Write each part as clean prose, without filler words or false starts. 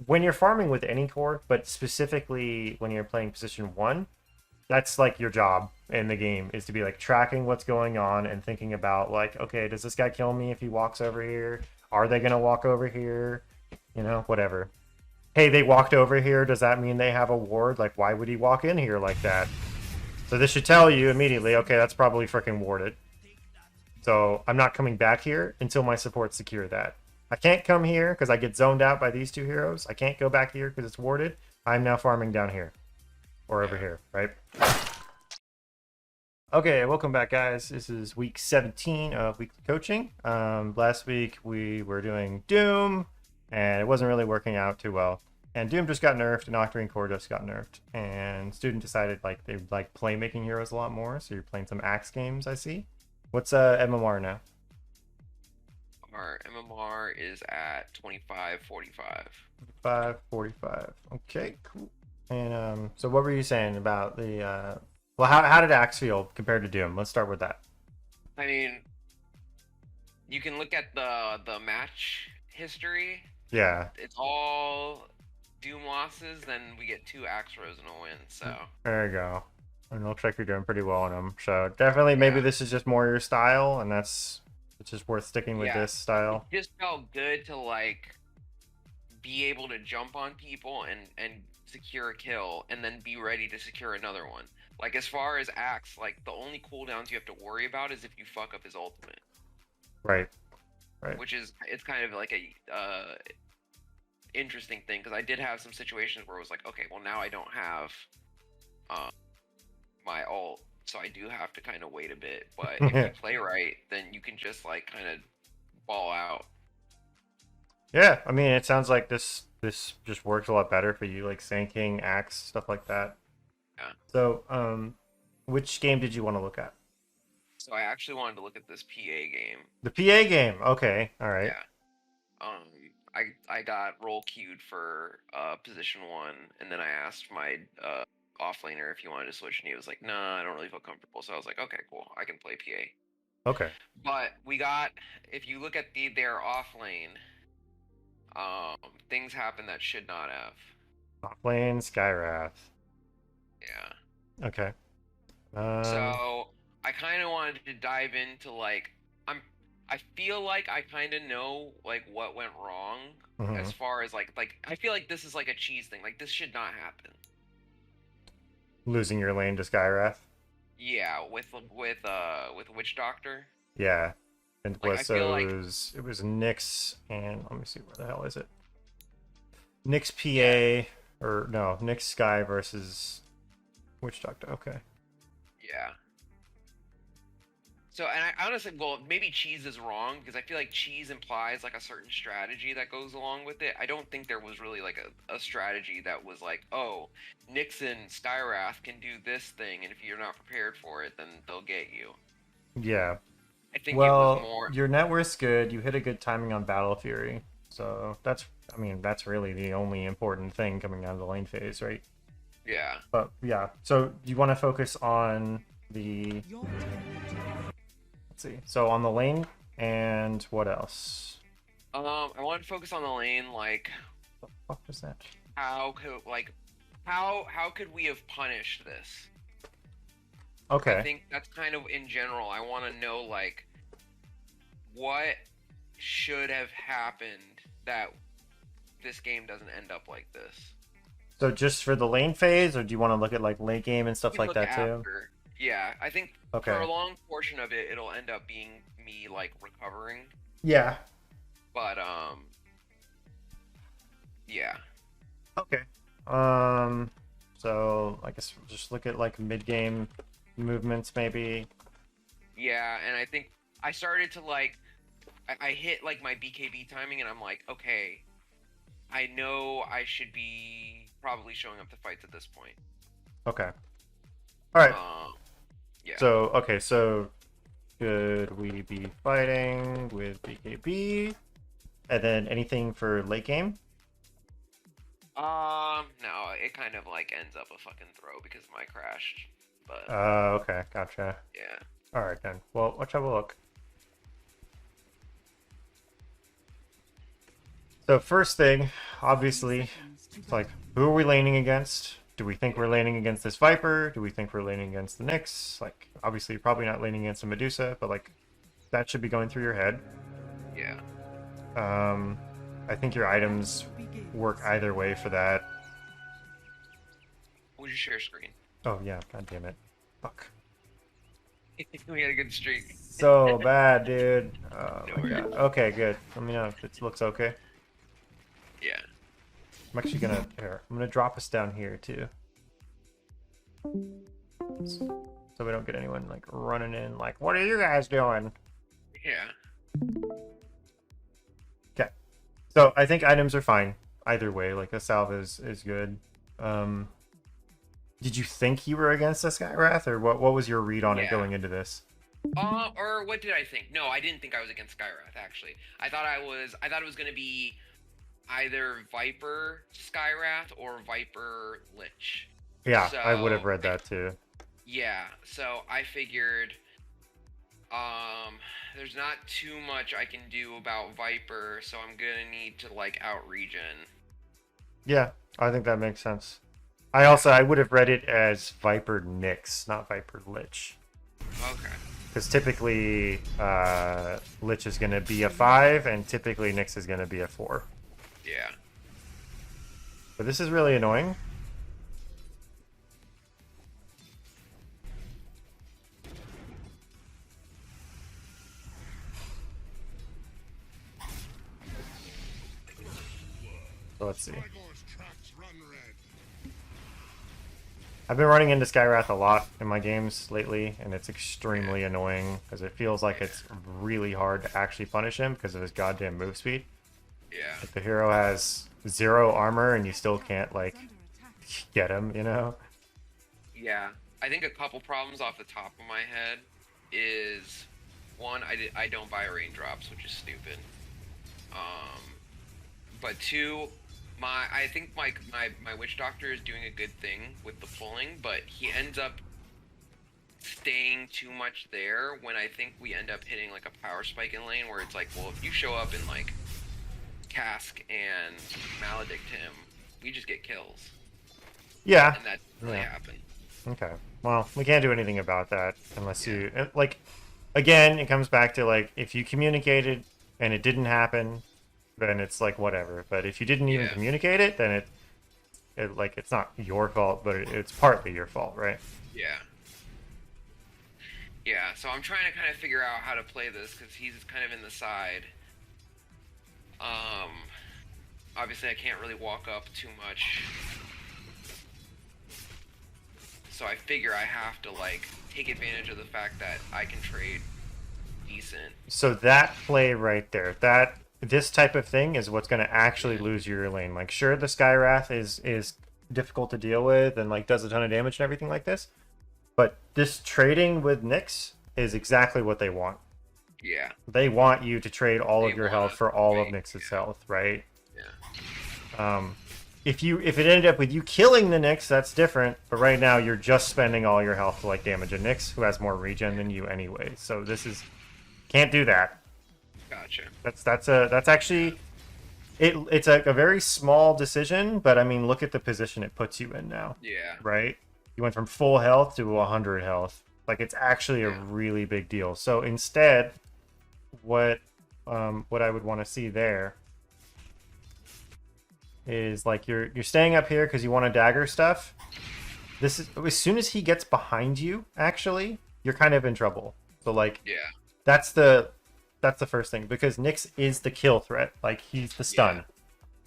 when you're farming with any core, but specifically when you're playing position 1, that's like your job in the game is to be like tracking what's going on and thinking about like, okay, does this guy kill me if he walks over here? Are they gonna walk over here? You know, whatever. Hey, they walked over here. Does that mean they have a ward? Like, why would he walk in here like that? So this should tell you immediately, okay, that's probably freaking warded. So I'm not coming back here until my supports secure that. I can't come here because I get zoned out by these two heroes. I can't go back here because it's warded. I'm now farming down here. Or over here, right? Okay, welcome back, guys. This is week 17 of weekly coaching. Last week we were doing Doom, and it wasn't really working out too well. And Doom just got nerfed, and Octarine Core just got nerfed. And Student decided like they like playmaking heroes a lot more, so you're playing some Axe games, I see. What's MMR now? Our MMR is at 2545. 545. Okay, cool. And so what were you saying about the well, how did Axe feel compared to Doom? Let's start with that. I mean, you can look at the match history. Yeah. It's all Doom losses, then we get 2 Axe rows in a win, so. There you go. And it looks like you're doing pretty well on them. So definitely maybe this is just more your style, and it's just worth sticking with this style. It just felt good to like be able to jump on people and secure a kill and then be ready to secure another one. Like as far as Axe, like the only cooldowns you have to worry about is if you fuck up his ultimate. Right. Right. Which is, it's kind of like a interesting thing, because I did have some situations where it was like, okay, well now I don't have my ult, so I do have to kind of wait a bit. But if you play right, then you can just like kind of ball out. Yeah, I mean, it sounds like this just works a lot better for you, like Sand Axe, stuff like that. Yeah. So, which game did you want to look at? So I actually wanted to look at this PA game. The PA game. Okay. All right. Yeah. I got role queued for position 1, and then I asked my offlaner if he wanted to switch, and he was like, "Nah, I don't really feel comfortable." So I was like, "Okay, cool, I can play PA." Okay. But we got, if you look at their off lane, things happen that should not have. Offlane, Skywrath. Yeah. Okay. So I kind of wanted to dive into like, I feel like I kind of know like what went wrong as far as like I feel like this is like a cheese thing. Like this should not happen. Losing your lane to Skywrath. Yeah, with Witch Doctor. Yeah. And like, it was Nyx and let me see, where the hell is it? Nyx PA or no, Nyx Sky versus Witch Doctor. Okay. Yeah. So, and I honestly, well, maybe cheese is wrong, because I feel like cheese implies like a certain strategy that goes along with it. I don't think there was really like a strategy that was like, oh, Nyx and Skywrath can do this thing, and if you're not prepared for it, then they'll get you. Yeah. I think well, it was more... your net worth's good. You hit a good timing on Battle Fury. So that's, I mean, that's really the only important thing coming out of the lane phase, right? Yeah. But yeah, so you want to focus on the... Let's see. So on the lane, and what else? I want to focus on the lane, like... What the fuck is that? How could we have punished this? Okay. I think that's kind of in general. I want to know, like, what should have happened that this game doesn't end up like this. So just for the lane phase, or do you want to look at like late game and stuff like that too? Yeah, I think for a long portion of it, it'll end up being me like recovering. Yeah. But yeah. Okay. So I guess we'll just look at like mid game movements maybe. Yeah, and I think I started to like I hit like my BKB timing, and I'm like, okay, I know I should be probably showing up to fights at this point. Okay. All right. Yeah. So okay, so should we be fighting with BKB, and then anything for late game? No, it kind of like ends up a fucking throw because mine crashed. But okay, gotcha. Yeah. All right then. Well, let's have a look. So first thing, obviously, it's like, who are we laning against? Do we think we're laning against this Viper? Do we think we're laning against the Nyx? Like, obviously, you're probably not laning against a Medusa, but like, that should be going through your head. Yeah. Um, I think your items work either way for that. Would you share screen? Oh yeah, god damn it. Fuck. We had a good streak. So bad, dude. Oh No my worries. god. Okay, good. Let me know if it looks okay. Yeah. I'm actually gonna here. I'm gonna drop us down here too. So we don't get anyone like running in like, what are you guys doing? Yeah. Okay. So I think items are fine either way. Like a salve is good. Did you think you were against a Skywrath, or what was your read on it Yeah. going into this? Or what did I think? No, I didn't think I was against Skyrath, actually. I thought it was gonna be either Viper Skyrath or Viper Lich. Yeah, So I would have read that too. yeah, so I figured there's not too much I can do about Viper, so I'm gonna need to like out regen. Yeah, I think that makes sense. I would have read it as Viper Nyx, not Viper Lich. Okay. Because typically Lich is going to be a 5, and typically Nyx is going to be a 4. Yeah. But this is really annoying. So let's see. I've been running into Skywrath a lot in my games lately, and it's extremely annoying because it feels like it's really hard to actually punish him because of his goddamn move speed. Yeah. Like the hero has 0 armor and you still can't like get him, you know? Yeah. I think a couple problems off the top of my head is one, I don't buy raindrops, which is stupid. But two, I think my witch doctor is doing a good thing with the pulling, but he ends up staying too much there when I think we end up hitting like a power spike in lane where it's like, well, if you show up and like cask and maledict him, we just get kills. Yeah. And that really happened. Okay. Well, we can't do anything about that unless you like. Again, it comes back to like if you communicated and it didn't happen, then it's like whatever. But if you didn't even communicate it, then it like it's not your fault, but it's partly your fault, right? Yeah. Yeah. So I'm trying to kind of figure out how to play this because he's kind of in the side. Obviously I can't really walk up too much. So I figure I have to like take advantage of the fact that I can trade decent. So that play right there, this type of thing is what's going to actually lose your lane. Like, sure, the Skywrath is difficult to deal with and like does a ton of damage and everything like this, but this trading with Nyx is exactly what they want. Yeah. They want you to trade all of your health for all of Nyx's health, right? Yeah. If it ended up with you killing the Nyx, that's different. But right now, you're just spending all your health to like damage a Nyx who has more regen than you anyway. So this is can't do that. Gotcha. That's actually it's like a very small decision, but I mean, look at the position it puts you in now. Yeah. Right? You went from full health to 100 health. Like it's actually a really big deal. So instead, what I would want to see there is like you're staying up here because you want to dagger stuff. This is as soon as he gets behind you, actually, you're kind of in trouble. So like that's the first thing because Nyx is the kill threat. Like he's the stun.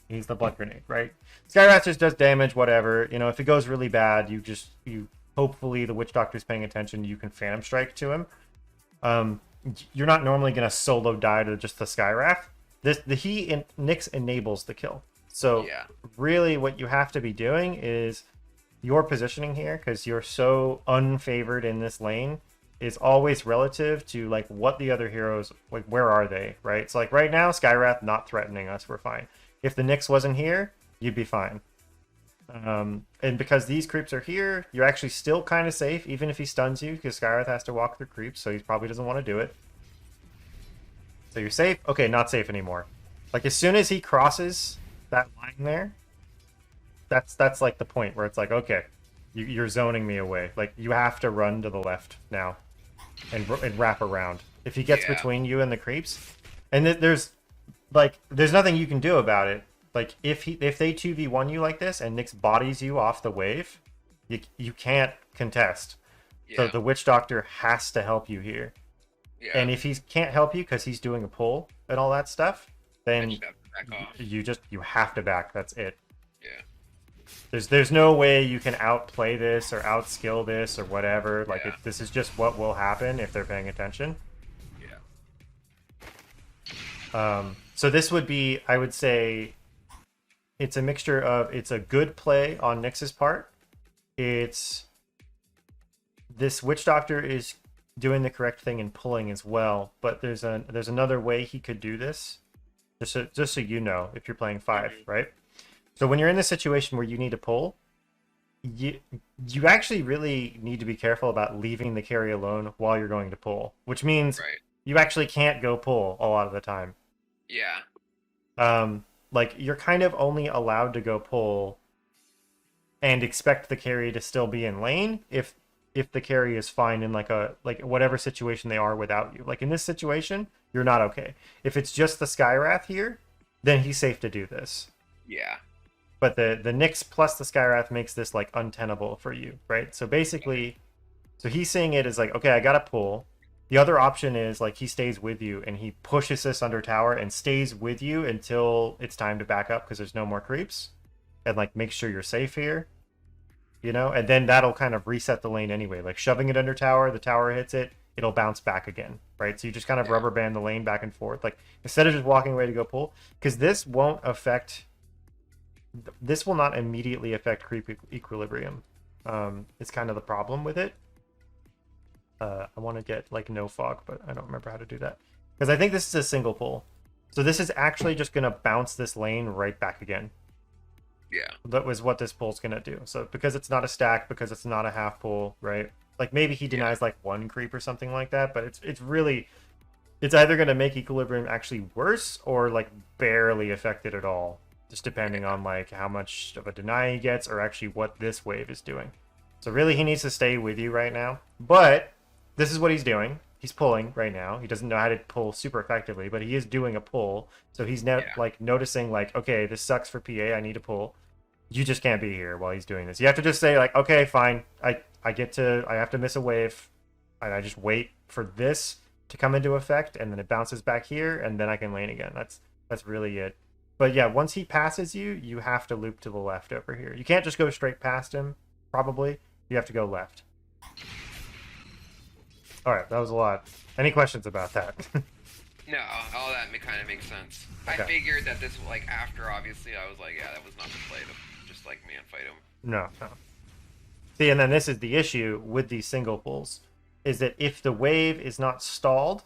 He's the blood grenade, right? Skywrath just does damage, whatever. You know, if it goes really bad, you hopefully the Witch Doctor's paying attention, you can Phantom Strike to him. You're not normally gonna solo die to just the Skywrath. Nyx enables the kill. So really what you have to be doing is your positioning here, because you're so unfavored in this lane, is always relative to like what the other heroes, like where are they, right? So like right now, Skywrath not threatening us, we're fine. If the Nyx wasn't here, you'd be fine. And because these creeps are here, you're actually still kind of safe, even if he stuns you, because Skywrath has to walk through creeps, so he probably doesn't want to do it. So you're safe? Okay, not safe anymore. Like as soon as he crosses that line there, that's like the point where it's like, okay, you're zoning me away. Like you have to run to the left now and wrap around. If he gets Yeah. between you and the creeps, and there's nothing you can do about it. Like if they 2v1 you like this and Nyx bodies you off the wave, you can't contest. So Yeah. the Witch Doctor has to help you here. Yeah. And if he can't help you because he's doing a pull and all that stuff, I then just have to back off. you have to back. That's it. Yeah. There's no way you can outplay this or outskill this or whatever. Like Yeah. this is just what will happen if they're paying attention. Yeah. So this would be, I would say, it's a mixture of it's a good play on Nyx's part. It's this Witch Doctor is doing the correct thing and pulling as well, but there's another way he could do this. Just so you know, if you're playing 5, right? So when you're in this situation where you need to pull, you actually really need to be careful about leaving the carry alone while you're going to pull, which means Right. you actually can't go pull a lot of the time. Yeah. Like you're kind of only allowed to go pull and expect the carry to still be in lane if the carry is fine in like whatever situation they are without you. Like in this situation, you're not okay. If it's just the Skywrath here, then he's safe to do this. Yeah. But the Nyx plus the Skywrath makes this like untenable for you, right? So basically, so he's seeing it as like, okay, I gotta pull. The other option is like he stays with you and he pushes this under tower and stays with you until it's time to back up because there's no more creeps, and like make sure you're safe here, you know. And then that'll kind of reset the lane anyway. Like shoving it under tower, the tower hits it, it'll bounce back again, right? So you just kind of rubber band the lane back and forth, like instead of just walking away to go pull, because this won't affect. This will not immediately affect creep equilibrium. It's kind of the problem with it. I want to get like no fog, but I don't remember how to do that because I think this is a single pull. So this is actually just going to bounce this lane right back again. Yeah. That was what this pull's going to do. So because it's not a stack, because it's not a half pull, right? Like maybe he denies like one creep or something like that, but it's really, it's either going to make equilibrium actually worse or like barely affect it at all, just depending on like how much of a deny he gets or actually what this wave is doing. So really he needs to stay with you right now, but this is what he's doing. He's pulling right now. He doesn't know how to pull super effectively, but he is doing a pull. So he's now like noticing like, okay, this sucks for PA. I need to pull. You just can't be here while he's doing this. You have to just say like, okay, fine. I have to miss a wave. And I just wait for this to come into effect, and then it bounces back here, and then I can lane again. That's really it. But yeah, once he passes you, you have to loop to the left over here. You can't just go straight past him, probably. You have to go left. All right, that was a lot. Any questions about that? No, all that kind of makes sense. Okay. I figured that this, like, after, obviously, I was like, yeah, that was not the play to just, like, man fight him. No. See, and then this is the issue with these single pulls, is that if the wave is not stalled,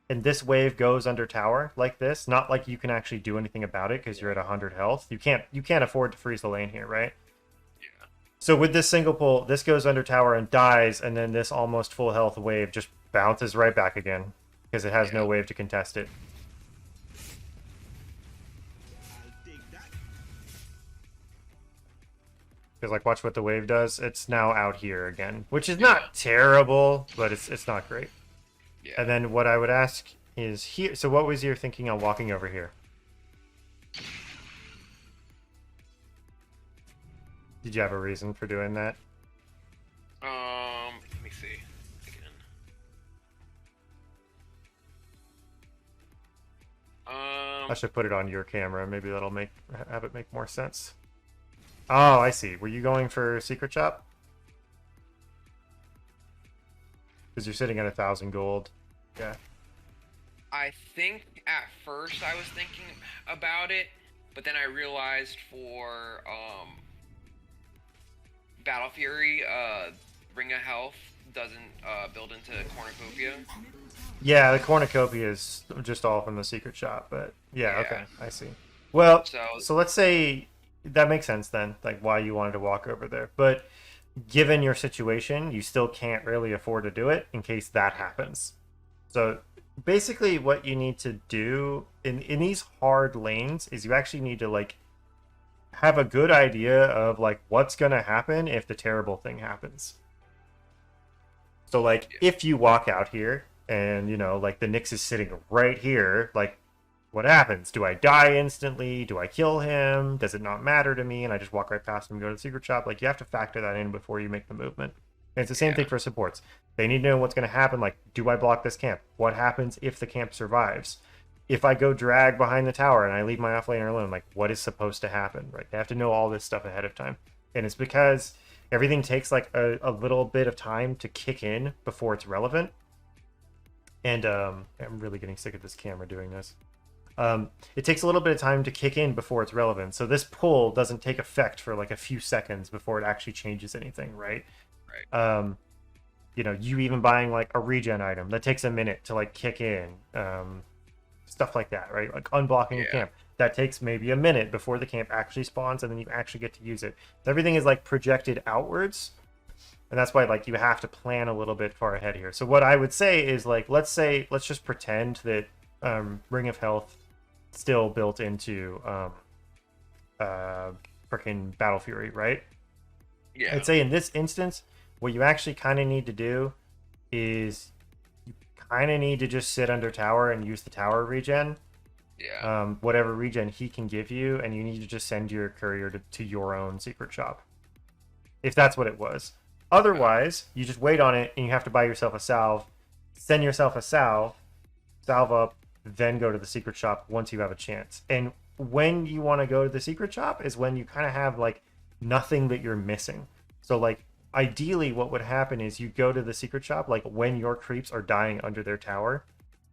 and this wave goes under tower like this, not like you can actually do anything about it because you're at 100 health. You can't afford to freeze the lane here, right? Yeah. So with this single pull, this goes under tower and dies, and then this almost full health wave just bounces right back again because it has no wave to contest it. Because like, watch what the wave does. It's now out here again, which is not terrible, but it's not great. Yeah. And then what I would ask is here. So what was your thinking on walking over here? Did you have a reason for doing that? Let me see again. I should put it on your camera. Maybe that'll have it make more sense. Oh, I see. Were you going for Secret Shop? Because you're sitting at 1,000 gold. Yeah. I think at first I was thinking about it, but then I realized for Battle Fury, Ring of Health doesn't build into Cornucopia. Yeah, the cornucopia is just all from the Secret Shop, but yeah, okay, I see. Well, so let's say that makes sense then, like why you wanted to walk over there. But given your situation, you still can't really afford to do it in case that happens. So basically what you need to do in these hard lanes is you actually need to like have a good idea of like what's gonna happen if the terrible thing happens. So like Yeah. if you walk out here and you know like the Nyx is sitting right here, like what happens? Do I die instantly? Do I kill him? Does it not matter to me? And I just walk right past him and go to the secret shop. Like you have to factor that in before you make the movement. And it's the same thing Yeah. for supports. They need to know what's going to happen. Like, do I block this camp? What happens if the camp survives? If I go drag behind the tower and I leave my offlaner alone, like what is supposed to happen? Right? They have to know all this stuff ahead of time. And it's because everything takes like a little bit of time to kick in before it's relevant. And I'm really getting sick of this camera doing this. It takes a little bit of time to kick in before it's relevant. So this pull doesn't take effect for like a few seconds before it actually changes anything, right? Right. You know, you even buying like a regen item that takes a minute to like kick in, stuff like that, right? Like unblocking a Yeah. camp that takes maybe a minute before the camp actually spawns, and then you actually get to use it. So everything is like projected outwards, and that's why like you have to plan a little bit far ahead here. So what I would say is like let's just pretend that Ring of Health still built into freaking Battle Fury, right? Yeah. I'd say in this instance, what you actually kind of need to do is you kind of need to just sit under tower and use the tower regen, Yeah. whatever regen he can give you, and you need to just send your courier to your own secret shop, if that's what it was. Otherwise, you just wait on it and you have to buy yourself a salve, send yourself a salve up, then go to the secret shop once you have a chance. And when you want to go to the secret shop is when you kind of have like nothing that you're missing. So like ideally what would happen is you go to the secret shop like when your creeps are dying under their tower.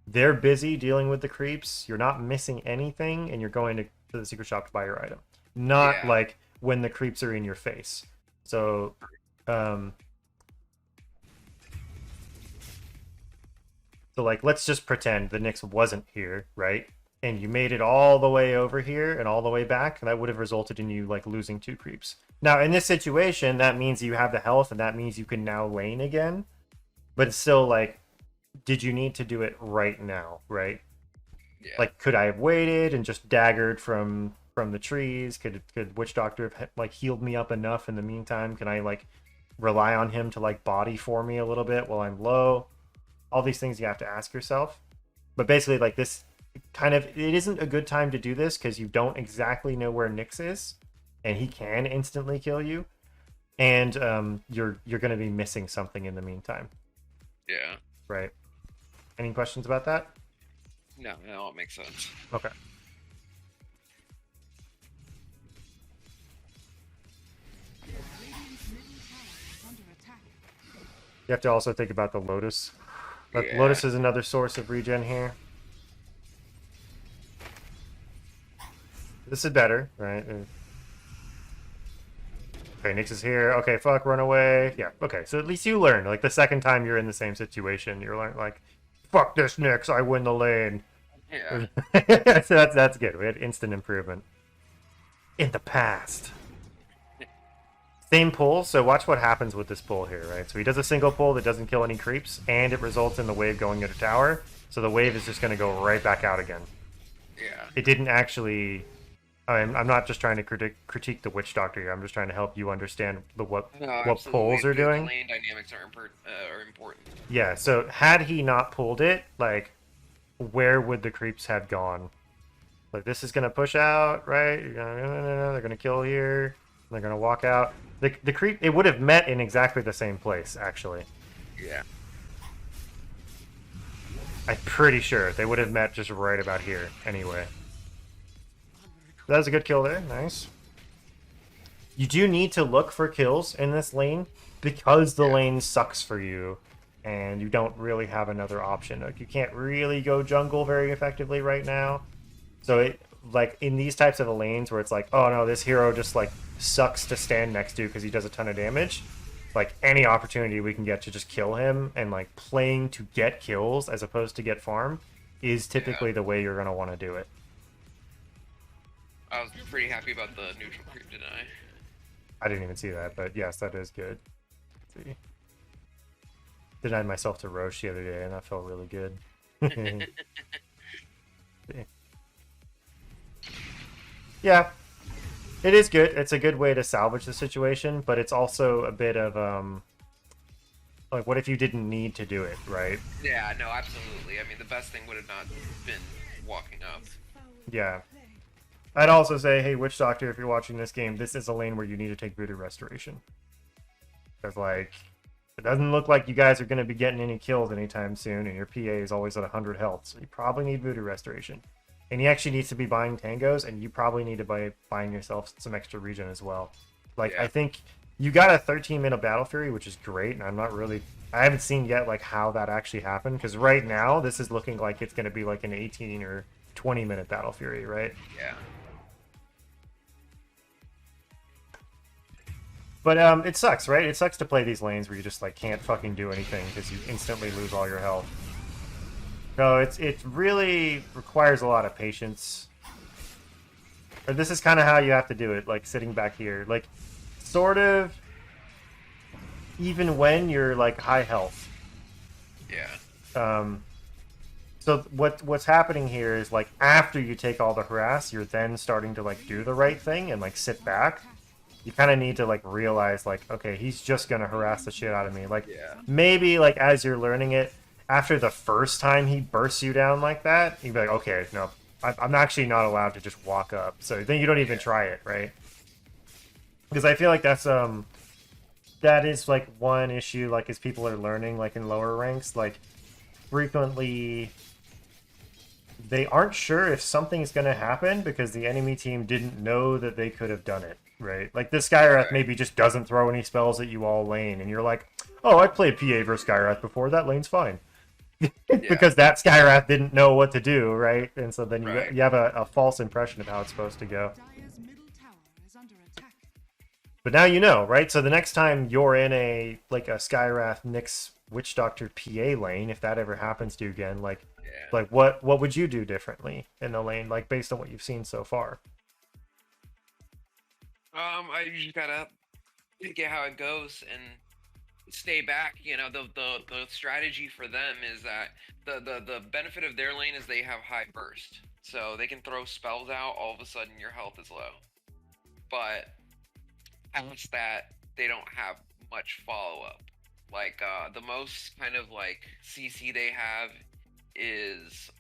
They're busy dealing with the creeps. You're not missing anything and you're going to the secret shop to buy your item. Not Yeah. like when the creeps are in your face. So um So like let's just pretend the Nyx wasn't here, right? And you made it all the way over here and all the way back, and that would have resulted in you like losing 2 creeps. Now in this situation, that means you have the health and that means you can now lane again. But it's still like, did you need to do it right now, right? Yeah. Like could I have waited and just daggered from the trees? Could Witch Doctor have like healed me up enough in the meantime? Can I like rely on him to like body for me a little bit while I'm low? All these things you have to ask yourself. But basically, like this kind of, it isn't a good time to do this because you don't exactly know where Nyx is, and he can instantly kill you, and you're going to be missing something in the meantime, Yeah. right? Any questions about that? No, no, it makes sense. Okay. You have to also think about the Lotus. But Yeah. Lotus is another source of regen here. This is better, right? Okay, Nyx is here. Okay, fuck, run away. Yeah, okay. So at least you learn. Like the second time you're in the same situation, you're like, fuck this Nyx, I win the lane. Yeah. So that's good. We had instant improvement. In the past. Same pull, so watch what happens with this pull here, right? So he does a single pull that doesn't kill any creeps, and it results in the wave going into tower. So the wave is just going to go right back out again. Yeah. It didn't actually... I'm not just trying to critique the Witch Doctor here. I'm just trying to help you understand No, what absolutely. pulls are The doing. lane dynamics are important. Yeah, so had he not pulled it, like, where would the creeps have gone? Like, this is going to push out, right? They're going to kill here. They're going to walk out. The creep, it would have met in exactly the same place, actually. Yeah. I'm pretty sure they would have met just right about here, anyway. That was a good kill there. Nice. You do need to look for kills in this lane because the lane sucks for you and you don't really have another option. Like you can't really go jungle very effectively right now. So it like in these types of lanes where it's like, oh no, this hero just like sucks to stand next to because he does a ton of damage. Like any opportunity we can get to just kill him and like playing to get kills as opposed to get farm is typically the way you're gonna want to do it. I was pretty happy about the neutral creep deny. I didn't even see that, but yes, that is good. Let's see. Denied myself to Roche the other day, and that felt really good. Yeah, it is good. It's a good way to salvage the situation, but it's also a bit of like, what if you didn't need to do it, right? Yeah, no, absolutely. I mean, the best thing would have not been walking up. Yeah. I'd also say, hey, Witch Doctor, if you're watching this game, this is a lane where you need to take Voodoo Restoration. Because, like, it doesn't look like you guys are going to be getting any kills anytime soon, and your PA is always at 100 health, so you probably need Voodoo Restoration. And he actually needs to be buying tangos, and you probably need to be buying yourself some extra regen as well. Like, Yeah. I think you got a 13-minute Battle Fury, which is great, and I'm not really... I haven't seen yet, like, how that actually happened, because right now, this is looking like it's going to be, like, an 18 or 20-minute Battle Fury, right? Yeah. But it sucks, right? It sucks to play these lanes where you just like can't fucking do anything because you instantly lose all your health. So it really requires a lot of patience. Or this is kind of how you have to do it, like sitting back here, like sort of. Even when you're like high health. Yeah. So what's happening here is like after you take all the harass, you're then starting to like do the right thing and like sit back. You kind of need to like realize like, okay, he's just gonna harass the shit out of me. Like maybe like as you're learning it, after the first time he bursts you down like that, you'd be like, okay, no, I'm actually not allowed to just walk up. So then you don't even try it, right? Because I feel like that is like one issue, like as people are learning, like in lower ranks, like frequently they aren't sure if something's gonna happen because the enemy team didn't know that they could have done it. Right, like this Skyrath maybe just doesn't throw any spells at you all lane, and you're like, "Oh, I played PA versus Skyrath before. That lane's fine," because that Skyrath didn't know what to do, right? And so then you have a false impression of how it's supposed to go. But now you know, right? So the next time you're in a Skyrath Nyx Witch Doctor PA lane, if that ever happens to you again, like what would you do differently in the lane, like based on what you've seen so far? I just gotta get how it goes and stay back. You know, the strategy for them is that the benefit of their lane is they have high burst, so they can throw spells out. All of a sudden, your health is low, but past that, they don't have much follow up. Like the most kind of like CC they have is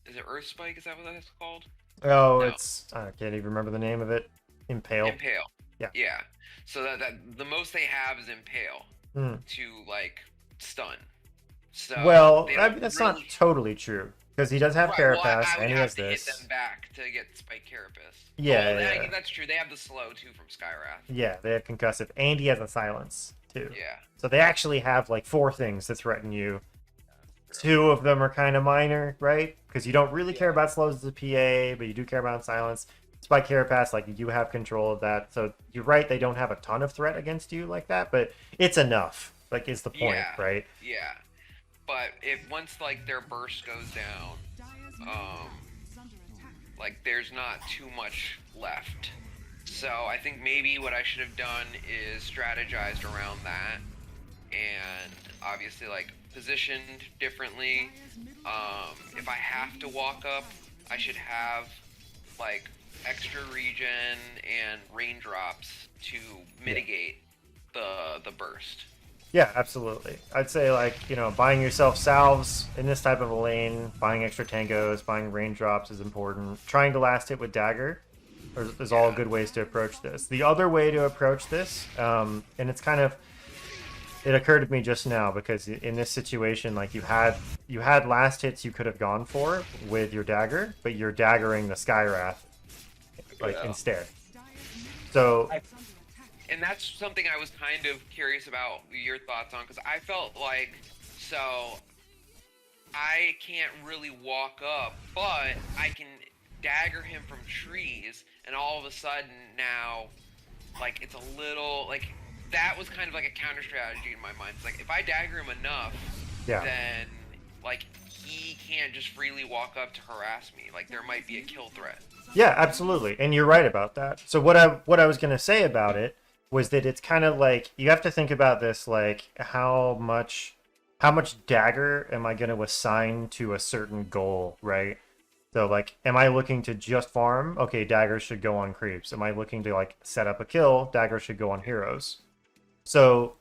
it Earth Spike? Is that what that's called? Oh, No. I can't even remember the name of it. Impale. Impale. Yeah. Yeah. So that the most they have is Impale to like stun. So well, that's really... not totally true because he does have Carapace and he has this. Hit them back to get Spike Carapace. Yeah, yeah. That's true. They have the slow too from Skyrath. Yeah, they have concussive, and he has a silence too. Yeah. So they actually have like 4 things that threaten you. 2 of them are kind of minor, right? Because you don't really care about slows as a PA, but you do care about silence. Spike Carapace, like you have control of that. So you're right, they don't have a ton of threat against you like that, but it's enough. Like is the point, right? Yeah. But if once like their burst goes down, like there's not too much left. So I think maybe what I should have done is strategized around that, and obviously like positioned differently. If I have to walk up, I should have like extra regen and raindrops to mitigate the burst. Yeah, absolutely. I'd say like, you know, buying yourself salves in this type of a lane, buying extra tangos, buying raindrops is important. Trying to last hit with dagger is all good ways to approach this. The other way to approach this, and it's kind of, it occurred to me just now because in this situation, like you had last hits you could have gone for with your dagger, but you're daggering the Skyrath instead. So. And that's something I was kind of curious about your thoughts on, because I felt like, so I can't really walk up, but I can dagger him from trees, and all of a sudden now, like, it's a little, like, that was kind of like a counter strategy in my mind. It's like, if I dagger him enough, then, like, he can't just freely walk up to harass me. Like, there might be a kill threat. Yeah, absolutely. And you're right about that. So what I was going to say about it was that it's kind of like, you have to think about this, like how how much dagger am I going to assign to a certain goal, right? So like, am I looking to just farm? Okay, daggers should go on creeps. Am I looking to like set up a kill? Daggers should go on heroes. So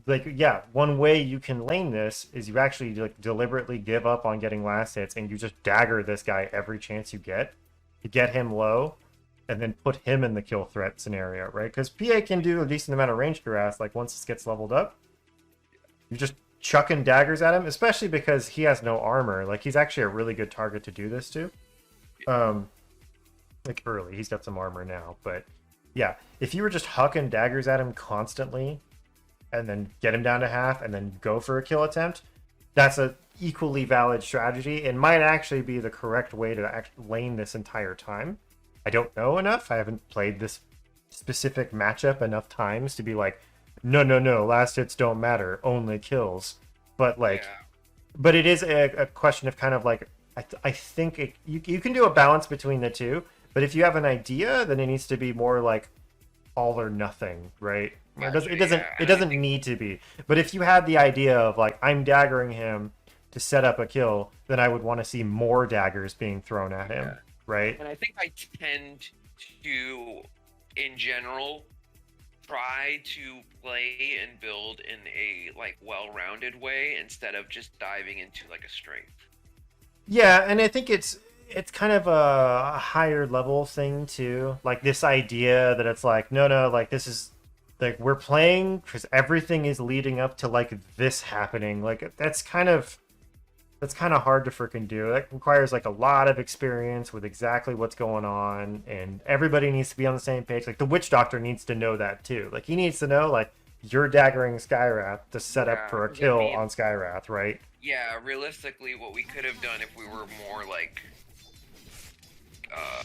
like, yeah, one way you can lane this is you actually like deliberately give up on getting last hits and you just dagger this guy every chance you get him low, and then put him in the kill threat scenario, right? Because PA can do a decent amount of range harass. Like once this gets leveled up, you're just chucking daggers at him, especially because he has no armor. Like he's actually a really good target to do this to. Like early, he's got some armor now, but yeah, if you were just hucking daggers at him constantly, and then get him down to half, and then go for a kill attempt, that's a equally valid strategy and might actually be the correct way to lane this entire time. I don't know enough. I haven't played this specific matchup enough times to be like, no, no, no, last hits don't matter, only kills. But like, Yeah. but it is a question of kind of like, I think you can do a balance between the two. But if you have an idea, then it needs to be more like all or nothing, right? Gotcha, It and I doesn't think need to be. But if you had the idea of like I'm daggering him to set up a kill, then I would want to see more daggers being thrown at him, yeah. right? And I think I tend to, in general, try to play and build in a like well-rounded way instead of just diving into like a strength. Yeah, and I think it's kind of a higher level thing too. Like this idea that it's like, no, no, like this is like we're playing because everything is leading up to like this happening. Like that's kind of hard to freaking do. That requires like a lot of experience with exactly what's going on, and everybody needs to be on the same page. Like the witch doctor needs to know that too. Like he needs to know like you're daggering Skyrath to set up Yeah, for a 'cause kill on Skyrath, right? yeah, realistically, what we could have done if we were more uh,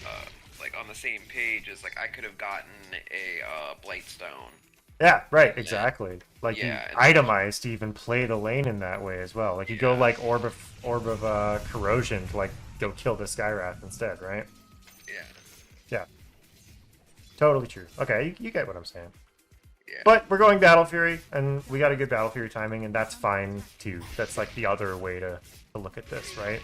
like on the same page is like I could have gotten a Blightstone. Yeah, right, And exactly. Like you yeah, and itemize to even play the lane in that way as well. Like you go yeah, like orb of corrosion to like go kill the Skyrath instead, right? yeah, Yeah, totally true. Okay, you get what I'm saying. yeah, But we're going Battle Fury, and we got a good Battle Fury timing, and that's fine too. That's like the other way to look at this, right?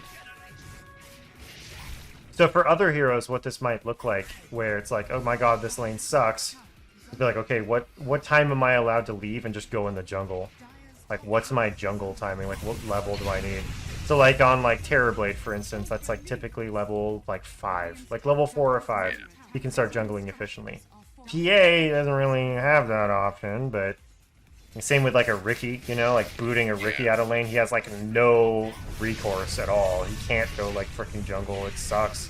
So for other heroes, what this might look like, where it's like, oh my god, this lane sucks. You'd be like, okay, what time am I allowed to leave and just go in the jungle? Like, what's my jungle timing? Like, what level do I need? So like on like Terrorblade, for instance, that's like typically level like 5, like level 4 or 5. yeah, You can start jungling efficiently. PA doesn't really have that option, but same with like a Ricky, you know, like booting a Ricky yeah, out of lane. He has like no recourse at all. He can't go like freaking jungle. It sucks.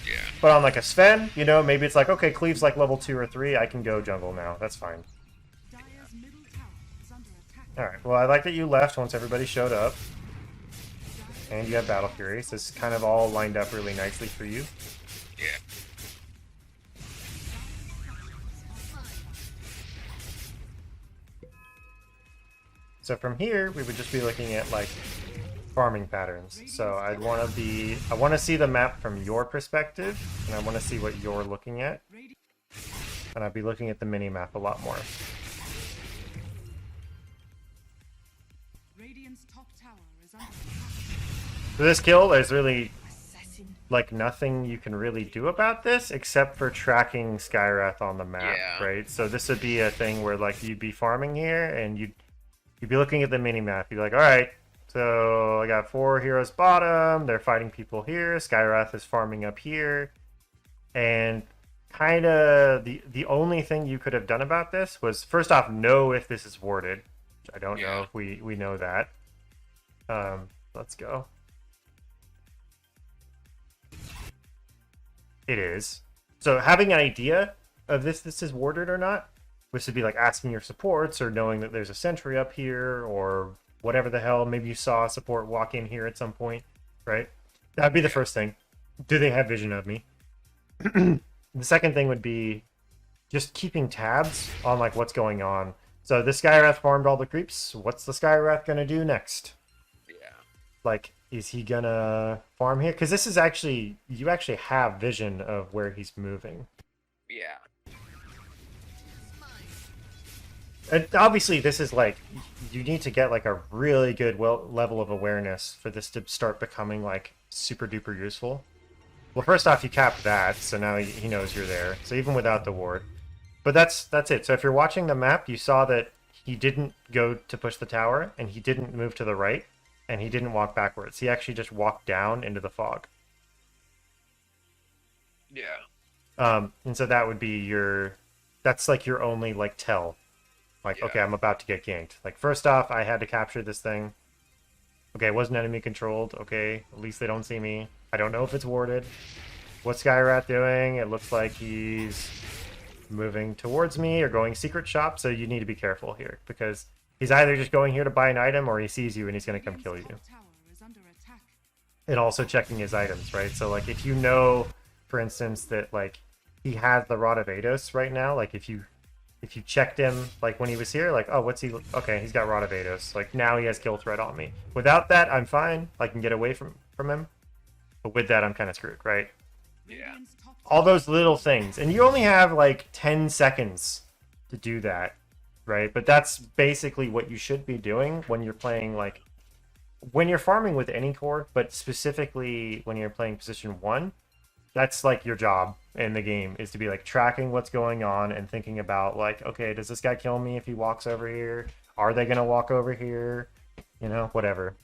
yeah. But on like a Sven, you know, maybe it's like, okay, Cleave's like level 2 or 3. I can go jungle now. That's fine. Alright, well, I like that you left once everybody showed up. And you have Battle Fury. So this is kind of all lined up really nicely for you. Yeah. So from here, we would just be looking at like farming patterns. So I want to see the map from your perspective, and I want to see what you're looking at. And I'd be looking at the mini map a lot more. For this kill, there's really like nothing you can really do about this except for tracking Skyrath on the map, Yeah. right? So this would be a thing where like you'd be farming here and you'd be looking at the mini map. You'd be like, all right, so I got 4 heroes bottom. They're fighting people here. Skyrath is farming up here, and kind of the only thing you could have done about this was first off know if this is warded. I don't know Yeah. if we know that. Let's go. It is. So having an idea of this is warded or not, which would be like asking your supports or knowing that there's a sentry up here or whatever the hell. Maybe you saw a support walk in here at some point, right? That'd be the first thing. Do they have vision of me? The second thing would be just keeping tabs on like what's going on. So this Skyrath farmed all the creeps. What's the Skyrath gonna do next? Yeah. Like, is he gonna farm here? Because this is actually, you actually have vision of where he's moving. Yeah. And obviously, this is like, you need to get like a really good level of awareness for this to start becoming like super duper useful. Well, first off, you cap that, so now he knows you're there. So even without the ward. But that's it. So if you're watching the map, you saw that he didn't go to push the tower, and he didn't move to the right, and he didn't walk backwards. He actually just walked down into the fog. Yeah. And so that would be that's like your only like tell. Like, Yeah. okay, I'm about to get ganked. Like, first off, I had to capture this thing. Okay, it wasn't enemy controlled. Okay, at least they don't see me. I don't know if it's warded. What's Skyrat doing? It looks like he's moving towards me or going secret shop, so you need to be careful here because he's either just going here to buy an item or he sees you and he's going to come kill you. And also checking his items, right? So like if you know, for instance, that like he has the Rod of Ados right now, like if you checked him like when he was here, like, oh, what's he, okay, he's got Rod of Ados, like now he has kill threat on me. Without that, I'm fine. I can get away from him. But with that, I'm kind of screwed, right? Yeah. All those little things, and you only have like 10 seconds to do that, right? But that's basically what you should be doing when you're playing, like when you're farming with any core, but specifically when you're playing position 1. That's like your job in the game, is to be like tracking what's going on and thinking about like, okay, does this guy kill me if he walks over here? Are they gonna walk over here? You know, whatever.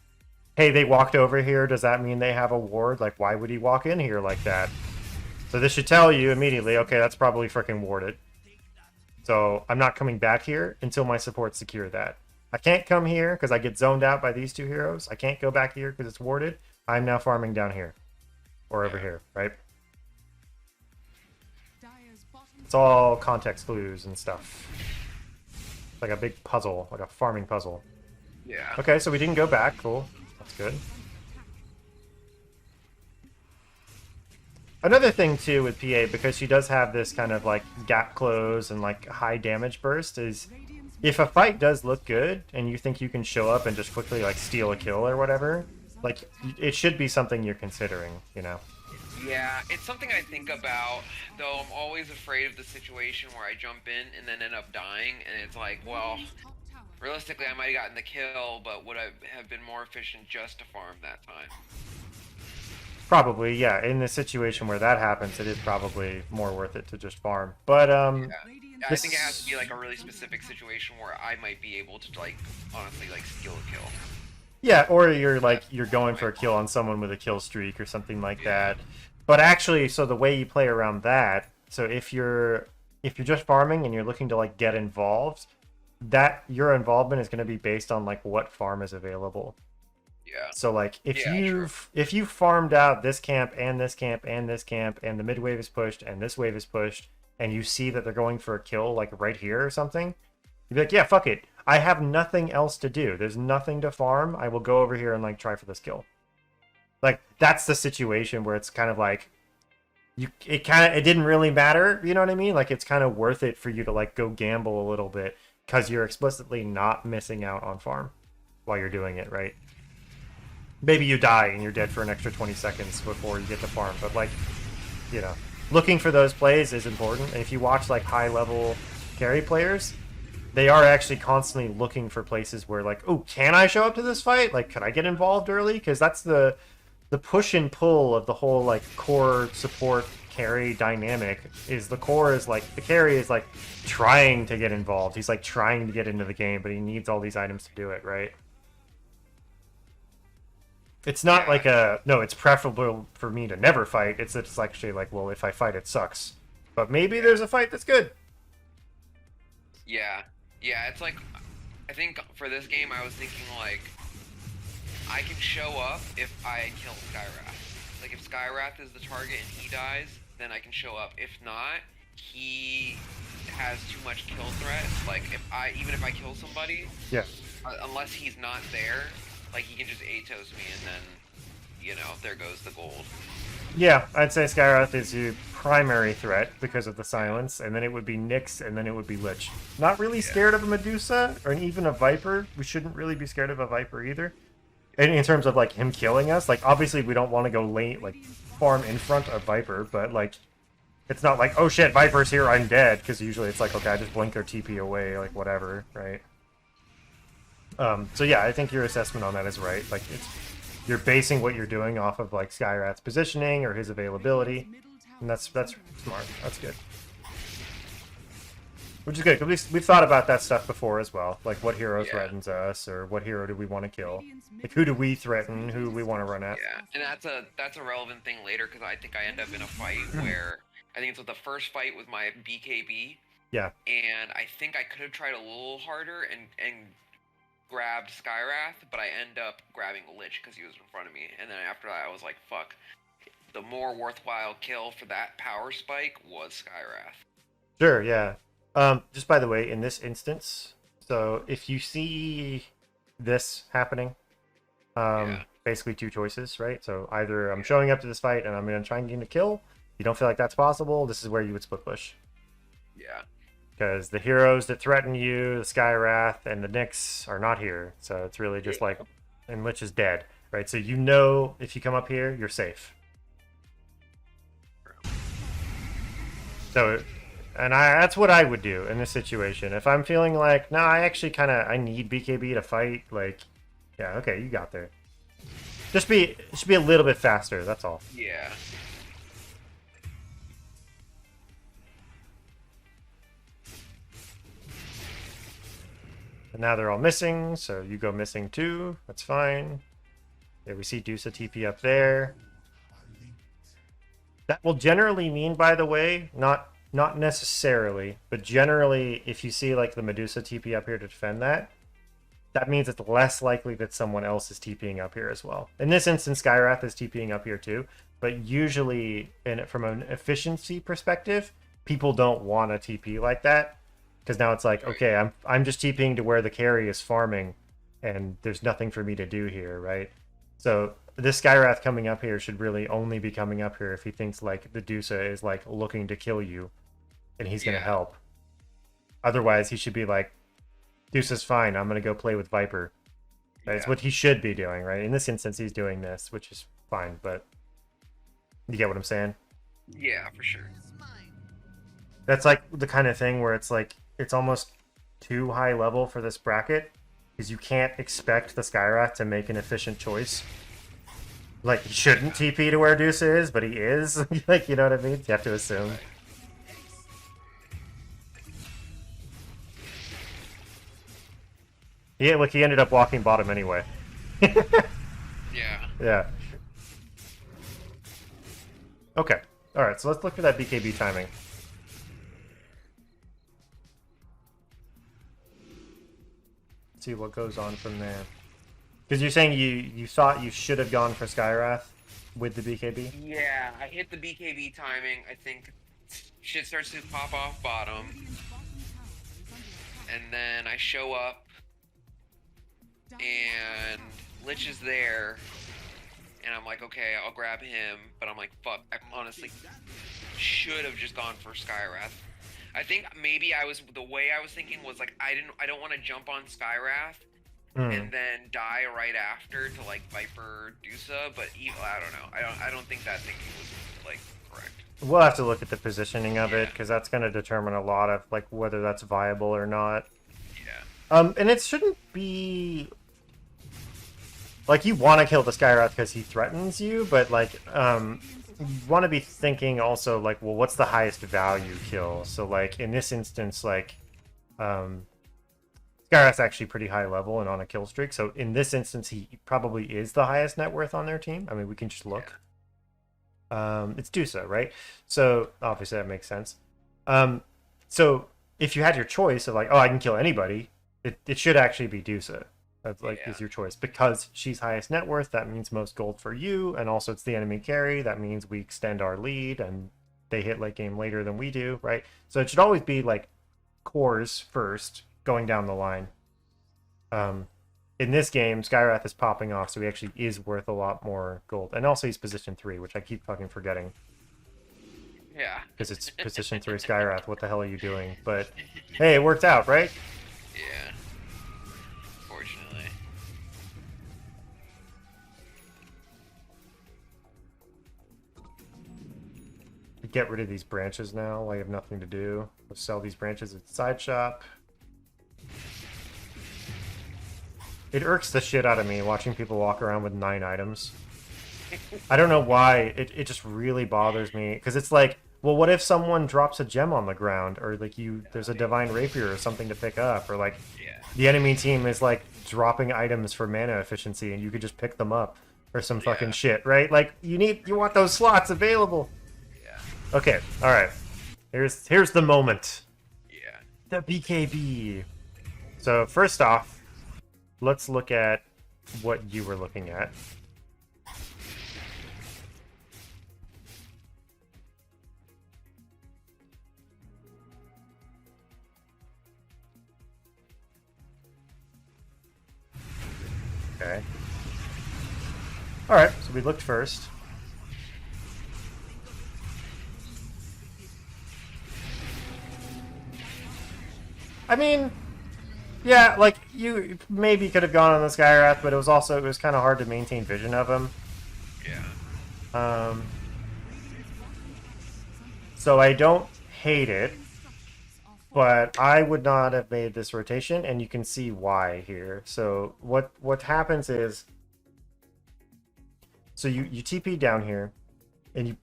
Hey, they walked over here, does that mean they have a ward? Like, why would he walk in here like that? So this should tell you immediately, okay, that's probably freaking warded. So I'm not coming back here until my support secure that. I can't come here because I get zoned out by these two heroes. I can't go back here because it's warded. I'm now farming down here. Or over here, right? It's all context clues and stuff. It's like a big puzzle, like a farming puzzle. Yeah. Okay, so we didn't go back. Cool. That's good. Another thing too with PA, because she does have this kind of like gap close and like high damage burst, is if a fight does look good and you think you can show up and just quickly like steal a kill or whatever, like it should be something you're considering, you know? Yeah, it's something I think about, though I'm always afraid of the situation where I jump in and then end up dying, and it's like, well, realistically I might have gotten the kill, but would I have been more efficient just to farm that time? Probably, yeah. In the situation where that happens, it is probably more worth it to just farm. But Yeah. I think it has to be like a really specific situation where I might be able to like honestly like steal a kill. yeah, or you're like you're going for a kill on someone with a kill streak or something like that. But actually, so the way you play around that, so if you're just farming and you're looking to like get involved, that your involvement is going to be based on like what farm is available. Yeah. So like if Yeah, if you farmed out this camp and this camp and this camp and the mid wave is pushed and this wave is pushed and you see that they're going for a kill like right here or something, you'd be like, yeah, fuck it. I have nothing else to do. There's nothing to farm. I will go over here and like try for this kill. Like that's the situation where it's kind of like it didn't really matter, you know what I mean? Like it's kind of worth it for you to like go gamble a little bit because you're explicitly not missing out on farm while you're doing it, right? Maybe you die and you're dead for an extra 20 seconds before you get to farm, but like, you know, looking for those plays is important. And if you watch like high level carry players, they are actually constantly looking for places where like, oh, can I show up to this fight? Like, can I get involved early? Because that's the push and pull of the whole like core support carry dynamic. Is the core is like the carry is like trying to get involved. He's like trying to get into the game, but he needs all these items to do it, right? It's not like no, it's preferable for me to never fight. It's actually like, well, if I fight, it sucks. But maybe there's a fight that's good. Yeah. Yeah, it's like, I think for this game I was thinking like, I can show up if I kill Skyrath. Like if Skyrath is the target and he dies, then I can show up. If not, he has too much kill threat. Like even if I kill somebody, Yeah. Unless he's not there, like he can just Atos me and then, you know, there goes the gold. Yeah, I'd say Skyrath is your primary threat because of the silence, and then it would be Nyx, and then it would be Lich. Not really scared of a Medusa, or even a Viper. We shouldn't really be scared of a Viper either. And in terms of like him killing us, like obviously we don't want to go late, like farm in front of Viper, but like it's not like, oh shit, Viper's here, I'm dead, because usually it's like, okay, I just blink their TP away, like whatever, right? So yeah, I think your assessment on that is right. Like you're basing what you're doing off of like Skyrath's positioning or his availability, and that's smart. That's good. Which is good because we've thought about that stuff before as well. Like what hero Yeah. threatens us, or what hero do we want to kill? Like who do we threaten? Who do we want to run at? Yeah, and that's a relevant thing later because I think I end up in a fight where I think it's the first fight with my BKB, Yeah. and I think I could have tried a little harder and grabbed Skyrath, but I end up grabbing Lich because he was in front of me, and then after that I was like, fuck. The more worthwhile kill for that power spike was Skyrath. Sure. Yeah. Just by the way, in this instance, so if you see this happening, Yeah. basically two choices, right? So either I'm showing up to this fight and I'm going to try and get a kill. You don't feel like that's possible. This is where you would split push. Yeah. Because the heroes that threaten you, the Skywrath and the Nyx, are not here. So it's really just like, and Lich is dead, right? So you know if you come up here, you're safe. So, and that's what I would do in this situation. If I'm feeling like, no, I actually I need BKB to fight, like, yeah, okay, you got there. Just it should be a little bit faster, that's all. Yeah. And now they're all missing, so you go missing too. That's fine. Yeah, we see Dusa TP up there. That will generally mean, by the way, not necessarily, but generally, if you see like the Medusa TP up here to defend that, that means it's less likely that someone else is TPing up here as well. In this instance, Skyrath is TPing up here too, but usually, from an efficiency perspective, people don't want a TP like that because now it's like, okay, I'm just TPing to where the carry is farming, and there's nothing for me to do here, right? So this Skyrath coming up here should really only be coming up here if he thinks like the Dusa is like looking to kill you, and he's gonna help. Otherwise, he should be like, Dusa's fine. I'm gonna go play with Viper. That's what he should be doing, right? In this instance, he's doing this, which is fine. But you get what I'm saying? Yeah, for sure. That's like the kind of thing where it's like it's almost too high level for this bracket because you can't expect the Skyrath to make an efficient choice. Like he shouldn't TP to where Dusa is, but he is. Like, you know what I mean? You have to assume. Yeah, look, he ended up walking bottom anyway. Yeah. Yeah. Okay. All right, so let's look for that BKB timing. See what goes on from there. Because you're saying you thought you should have gone for Skyrath with the BKB? Yeah, I hit the BKB timing. I think shit starts to pop off bottom. And then I show up. And Lich is there. And I'm like, okay, I'll grab him. But I'm like, fuck, I honestly should have just gone for Skyrath. I think maybe the way I was thinking was like, I don't want to jump on Skyrath and then die right after to like Viper Dusa, but I don't know. I don't think that thinking was like correct. We'll have to look at the positioning of it because that's going to determine a lot of like whether that's viable or not. Yeah. And it shouldn't be like you want to kill the Skyrath because he threatens you, but like you want to be thinking also like, well, what's the highest value kill? So like in this instance, like Skyrath's actually pretty high level and on a kill streak. So in this instance, he probably is the highest net worth on their team. I mean, we can just look. It's Dusa, right? So obviously that makes sense. So if you had your choice of like, oh, I can kill anybody, it should actually be Dusa. That's like is your choice because she's highest net worth. That means most gold for you, and also it's the enemy carry. That means we extend our lead, and they hit late game later than we do, right? So it should always be like cores first, going down the line. In this game, Skyrath is popping off, so he actually is worth a lot more gold, and also he's position 3, which I keep fucking forgetting. Yeah. Because it's position 3 Skyrath. What the hell are you doing? But hey, it worked out, right? Yeah. Fortunately. Get rid of these branches now. I have nothing to do. We'll sell these branches at the side shop. It irks the shit out of me watching people walk around with 9 items. I don't know why. It just really bothers me. Because it's like, well, what if someone drops a gem on the ground? Or like there's a divine rapier or something to pick up. Or like Yeah. the enemy team is like dropping items for mana efficiency and you could just pick them up. Or some fucking shit, right? Like, you want those slots available. Yeah. Okay, alright. Here's the moment. Yeah. The BKB. So first off, let's look at what you were looking at. Okay. Alright, so we looked first. I mean, yeah, like, you maybe could have gone on the Skywrath, but it was kind of hard to maintain vision of him. Yeah. So I don't hate it, but I would not have made this rotation, and you can see why here. So what happens is, so you TP down here, and you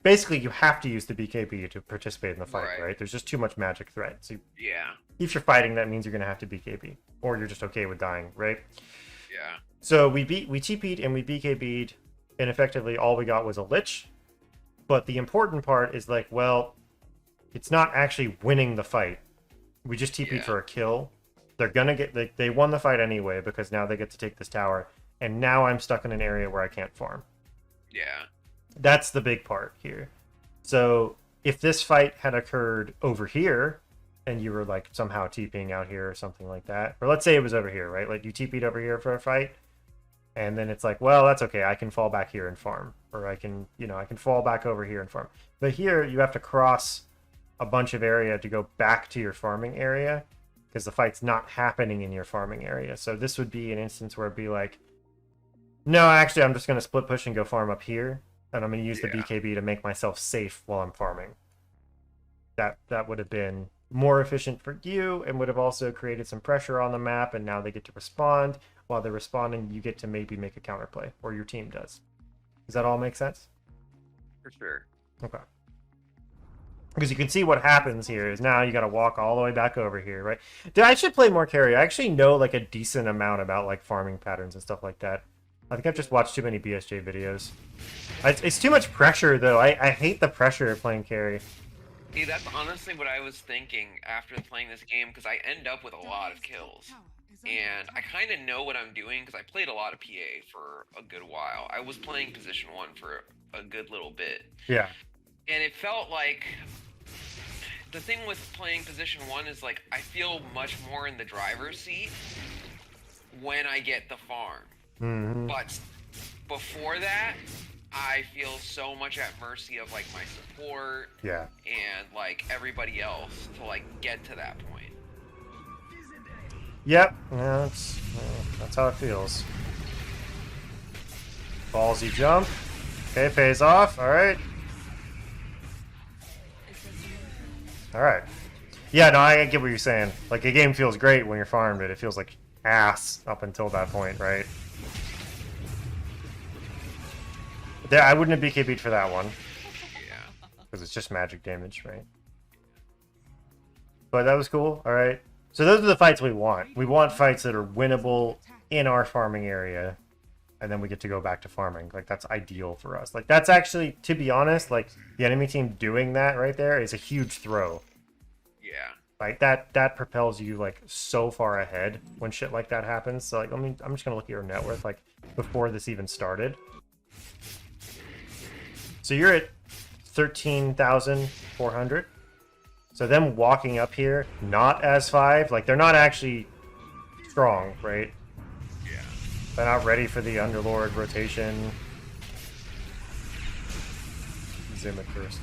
have to use the BKB to participate in the fight, right? There's just too much magic threat. So Yeah. if you're fighting, that means you're gonna have to BKB, or you're just okay with dying, right? Yeah. So we TP'd and we BKB'd, and effectively all we got was a Lich. But the important part is like, well, it's not actually winning the fight. We just TP'd for a kill. They're gonna get they won the fight anyway because now they get to take this tower, and now I'm stuck in an area where I can't farm. Yeah. That's the big part here. So if this fight had occurred over here, and you were like somehow TPing out here or something like that, or let's say it was over here, right? Like you TP'd over here for a fight, and then it's like, well, that's okay. I can fall back here and farm, or I can fall back over here and farm. But here you have to cross a bunch of area to go back to your farming area because the fight's not happening in your farming area. So this would be an instance where it'd be like, no, actually, I'm just going to split push and go farm up here, and I'm going to use the BKB to make myself safe while I'm farming. That would have been more efficient for you and would have also created some pressure on the map, and now they get to respond. While they're responding, you get to maybe make a counterplay, or your team does. Does that all make sense? For sure. Okay. Because you can see what happens here is now you got to walk all the way back over here, right? Dude, I should play more carry. I actually know like a decent amount about like farming patterns and stuff like that. I think I've just watched too many BSJ videos. It's too much pressure, though. I hate the pressure of playing carry. See, that's honestly what I was thinking after playing this game, because I end up with a lot of kills. And I kind of know what I'm doing, because I played a lot of PA for a good while. I was playing position 1 for a good little bit. Yeah. And it felt like... The thing with playing position 1 is, like, I feel much more in the driver's seat when I get the farm. Mm-hmm. But before that, I feel so much at mercy of like my support, and like everybody else to like get to that point. Yep, yeah, that's how it feels. Ballsy jump. Okay, pays off. All right. All right. Yeah, no, I get what you're saying. Like a game feels great when you're farmed, but it feels like ass up until that point, right? Yeah, I wouldn't have BKB'd for that one. Yeah. Because it's just magic damage, right? But that was cool. All right. So those are the fights we want. We want fights that are winnable in our farming area. And then we get to go back to farming. Like, that's ideal for us. Like, that's actually, to be honest, like, the enemy team doing that right there is a huge throw. Yeah. Like, that propels you, like, so far ahead when shit like that happens. So, like, I'm just going to look at your net worth, like, before this even started. So you're at 13,400. So them walking up here, not as 5, like they're not actually strong, right? Yeah. They're not ready for the Underlord rotation. Zoom it first.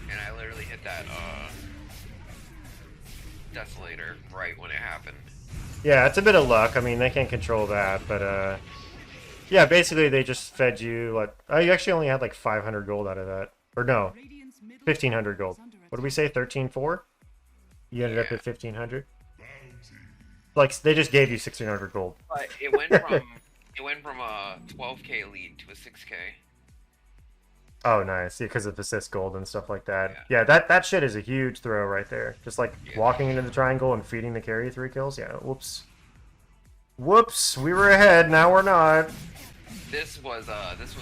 And I literally hit that Desolator right when it happened. Yeah, it's a bit of luck. I mean, they can't control that, but yeah, basically they just fed you like, oh, you actually only had like 500 gold out of that. Or no, 1,500 gold. What did we say, 13.4? You ended up at 1,500? Like they just gave you 1600 gold. But it went from a 12k lead to a 6k. Oh, nice. Yeah, because of assist gold and stuff like that. Yeah. Yeah, that shit is a huge throw right there. Just like Yeah. walking into the triangle and feeding the carry 3 kills. Yeah, whoops. Whoops, we were ahead, now we're not. This was a messy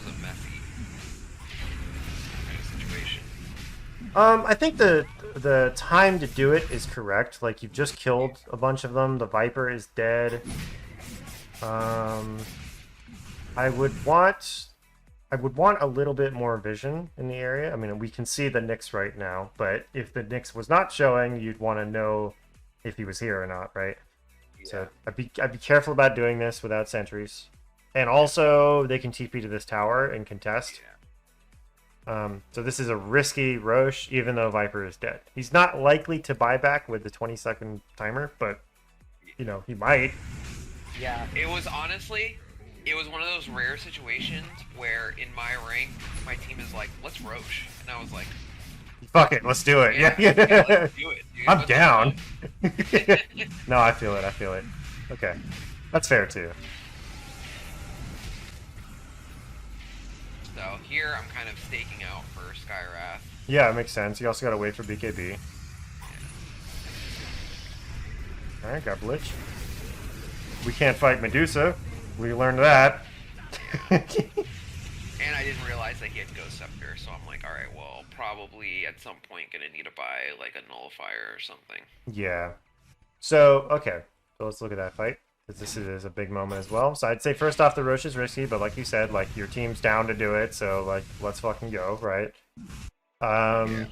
kind of situation. I think the time to do it is correct. Like you've just killed a bunch of them. The Viper is dead. I would want a little bit more vision in the area. I mean, we can see the Nyx right now, but if the Nyx was not showing, you'd want to know if he was here or not, right? Yeah. So I'd be careful about doing this without sentries. And also, they can TP to this tower and contest. So this is a risky Roche, even though Viper is dead. He's not likely to buy back with the 20-second timer, but, you know, he might. Yeah, it was honestly, it was one of those rare situations where in my rank, my team is like, let's Roche. And I was like, fuck it, let's do it. Yeah, let's do it, dude. I'm down. No, I feel it. Okay. That's fair, too. So here I'm kind of staking out for Skywrath. Yeah, it makes sense. You also gotta wait for BKB. Alright, got Blitch. We can't fight Medusa. We learned that. And I didn't realize that he had Ghost Scepter, so I'm like, alright, well, probably at some point gonna need to buy like a nullifier or something. Yeah. So, okay. So let's look at that fight. Because this is a big moment as well. So I'd say first off, the Roche is risky, but like you said, like your team's down to do it, so like let's fucking go, right? Yeah.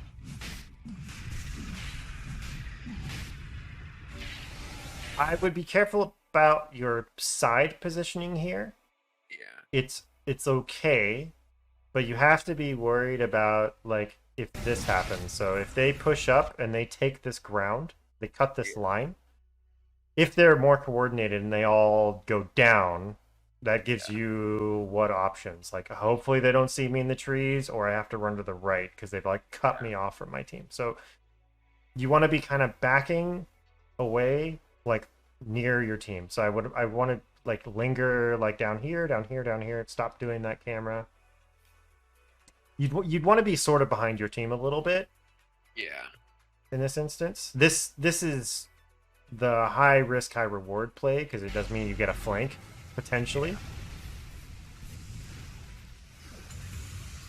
I would be careful about your side positioning here. Yeah. It's okay, but you have to be worried about like if this happens. So if they push up and they take this ground, they cut this line. If they're more coordinated and they all go down, that gives you what options? Like hopefully they don't see me in the trees, or I have to run to the right because they've like cut me off from my team. So you want to be kind of backing away, like near your team. So I want to like linger like down here, stop doing that camera. You'd want to be sort of behind your team a little bit. Yeah. In this instance, this is the high risk, high reward play because it does mean you get a flank potentially.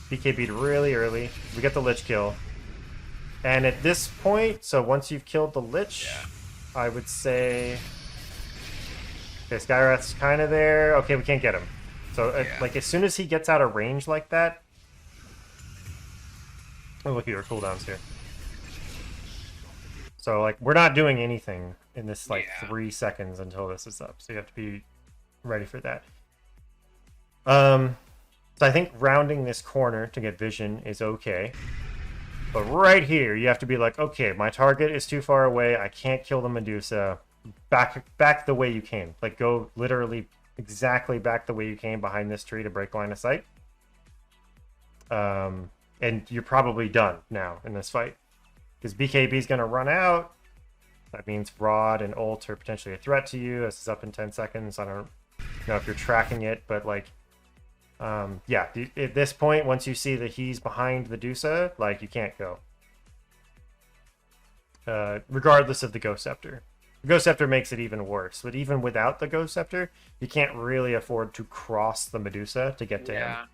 BKB'd really early. We get the Lich kill. And at this point, so once you've killed the Lich, I would say... Okay, Skywrath's kind of there. Okay, we can't get him. So, like, as soon as he gets out of range like that... Oh, look at your cooldowns here. So, like, we're not doing anything in this, like, 3 seconds until this is up. So you have to be ready for that. So I think rounding this corner to get vision is okay. But right here, you have to be like, okay, my target is too far away. I can't kill the Medusa. Back the way you came. Like, go literally exactly back the way you came behind this tree to break line of sight. And you're probably done now in this fight. Because BKB is going to run out. That means Rod and Ult are potentially a threat to you. This is up in 10 seconds. I don't know if you're tracking it, but like, yeah, at this point, once you see that he's behind the Medusa, like, you can't go. Regardless of the Ghost Scepter. The Ghost Scepter makes it even worse, but even without the Ghost Scepter, you can't really afford to cross the Medusa to get to him. Yeah,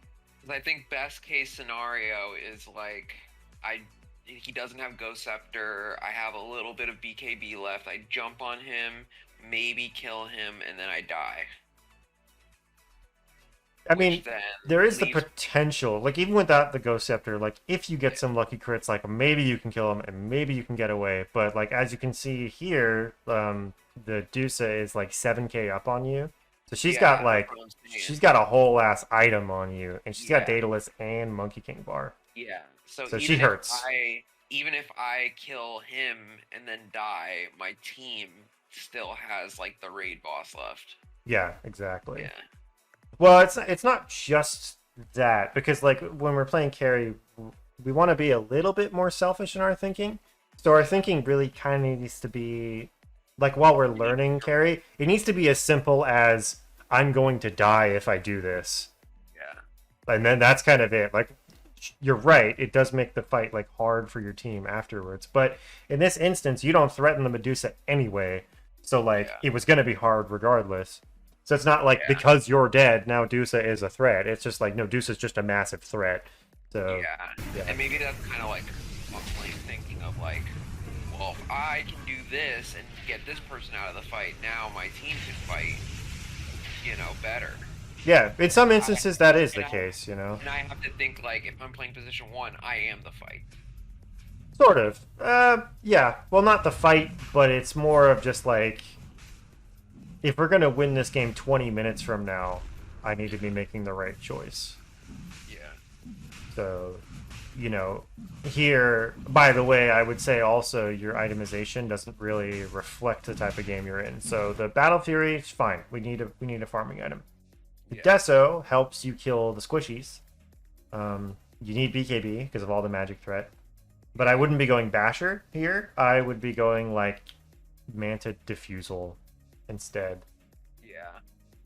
I think best case scenario is like, he doesn't have Ghost Scepter, I have a little bit of BKB left, I jump on him, maybe kill him, and then I die. I mean, there is the potential, like, even without the Ghost Scepter, like, if you get some lucky crits, like, maybe you can kill him, and maybe you can get away, but, like, as you can see here, the Dusa is, like, 7k up on you, so she's got, like, she's got a whole ass item on you, and she's got Daedalus and Monkey King bar. Yeah, so she hurts. Even if I kill him and then die, my team still has, like, the raid boss left. Yeah, exactly. Yeah. Well, it's not just that, because like when we're playing carry, we want to be a little bit more selfish in our thinking. So our thinking really kind of needs to be Like while we're You need learning carry, it needs to be as simple as I'm going to die if I do this. yeah. And then that's kind of it. Like you're right, it does make the fight like hard for your team afterwards. But in this instance, you don't threaten the Medusa anyway. So like Yeah. it was gonna be hard regardless. So it's not like Yeah. because you're dead, now Dusa is a threat. It's just like no, Dusa's just a massive threat. So Yeah. yeah. And maybe that's kind of like what playing thinking of like, well, if I can do this and get this person out of the fight, now my team can fight, better. Yeah, in some instances that is You the know, case, you know. and I have to think like if I'm playing position 1, I am the fight. Sort of. Yeah. Well, not the fight, but it's more of just like if we're gonna win this game 20 minutes from now, I need to be making the right choice. Yeah. So, here, by the way, I would say also your itemization doesn't really reflect the type of game you're in. So the Battle Fury is fine. We need a farming item. Yeah. Deso helps you kill the squishies. You need BKB because of all the magic threat. But I wouldn't be going Basher here. I would be going like Manta Diffusal instead. Yeah.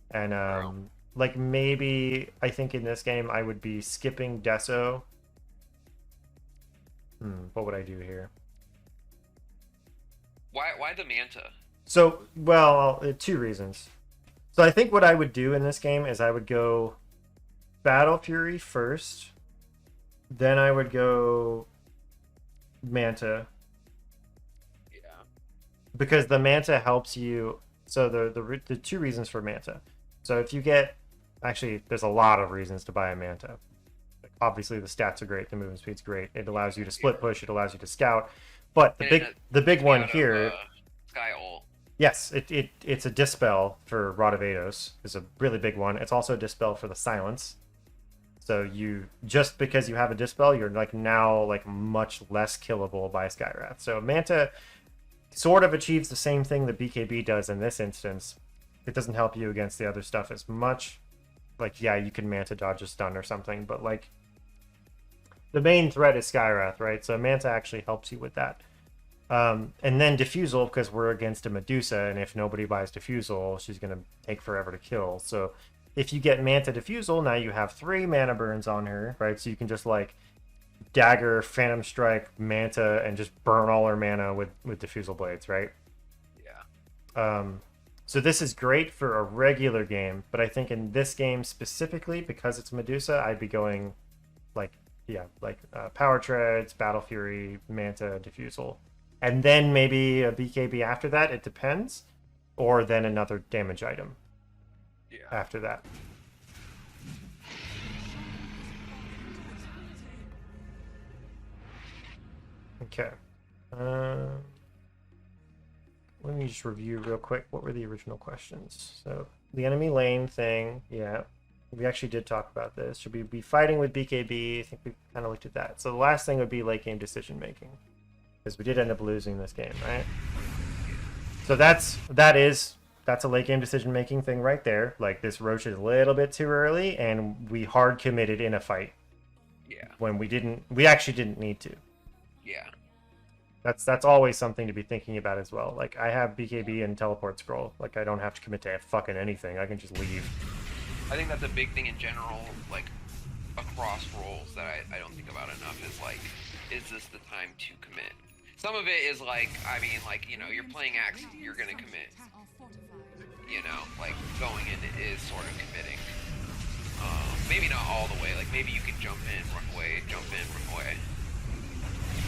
And like maybe I think in this game I would be skipping Deso. What would I do here? Why the Manta? So, well, two reasons. So I think what I would do in this game is I would go Battle Fury first, then I would go Manta, Yeah. because the Manta helps you. So the two reasons for Manta. So if you get, actually, there's a lot of reasons to buy a Manta. Obviously, the stats are great. The movement speed's great. It allows you to split push. It allows you to scout. But the big one here, Sky Ult. yes, it's a dispel for Rod of Ados. Is a really big one. It's also a dispel for the silence. So you just because you have a dispel, you're like now like much less killable by Skywrath. So Manta sort of achieves the same thing that BKB does in this instance. It doesn't help you against the other stuff as much. Like, yeah, you can Manta dodge a stun or something, but like the main threat is Skywrath, right? So Manta actually helps you with that. And then Diffusal, because we're against a Medusa, and if nobody buys Diffusal, she's going to take forever to kill. So if you get Manta Diffusal, now you have 3 mana burns on her, right? So you can just like Dagger, Phantom Strike, Manta, and just burn all her mana with Diffusal Blades, right? Yeah. So this is great for a regular game, but I think in this game specifically, because it's Medusa, I'd be going like, Power Treads, Battle Fury, Manta, Diffusal. And then maybe a BKB after that, it depends. Or then another damage item after that. Okay. Let me just review real quick. What were the original questions? So the enemy lane thing, yeah. We actually did talk about this. Should we be fighting with BKB? I think we kind of looked at that. So the last thing would be late game decision making, because we did end up losing this game, right? So that's a late game decision making thing right there. Like this Roche is a little bit too early, and we hard committed in a fight. Yeah. When we actually didn't need to. Yeah. That's always something to be thinking about as well. Like I have BKB and teleport scroll. Like I don't have to commit to fucking anything. I can just leave. I think that's a big thing in general, like across roles that I don't think about enough is like, is this the time to commit? Some of it is like, I mean, like, you're playing Axe, you're gonna commit. Like going in is sort of committing. Maybe not all the way. Like maybe you can jump in, run away, jump in, run away.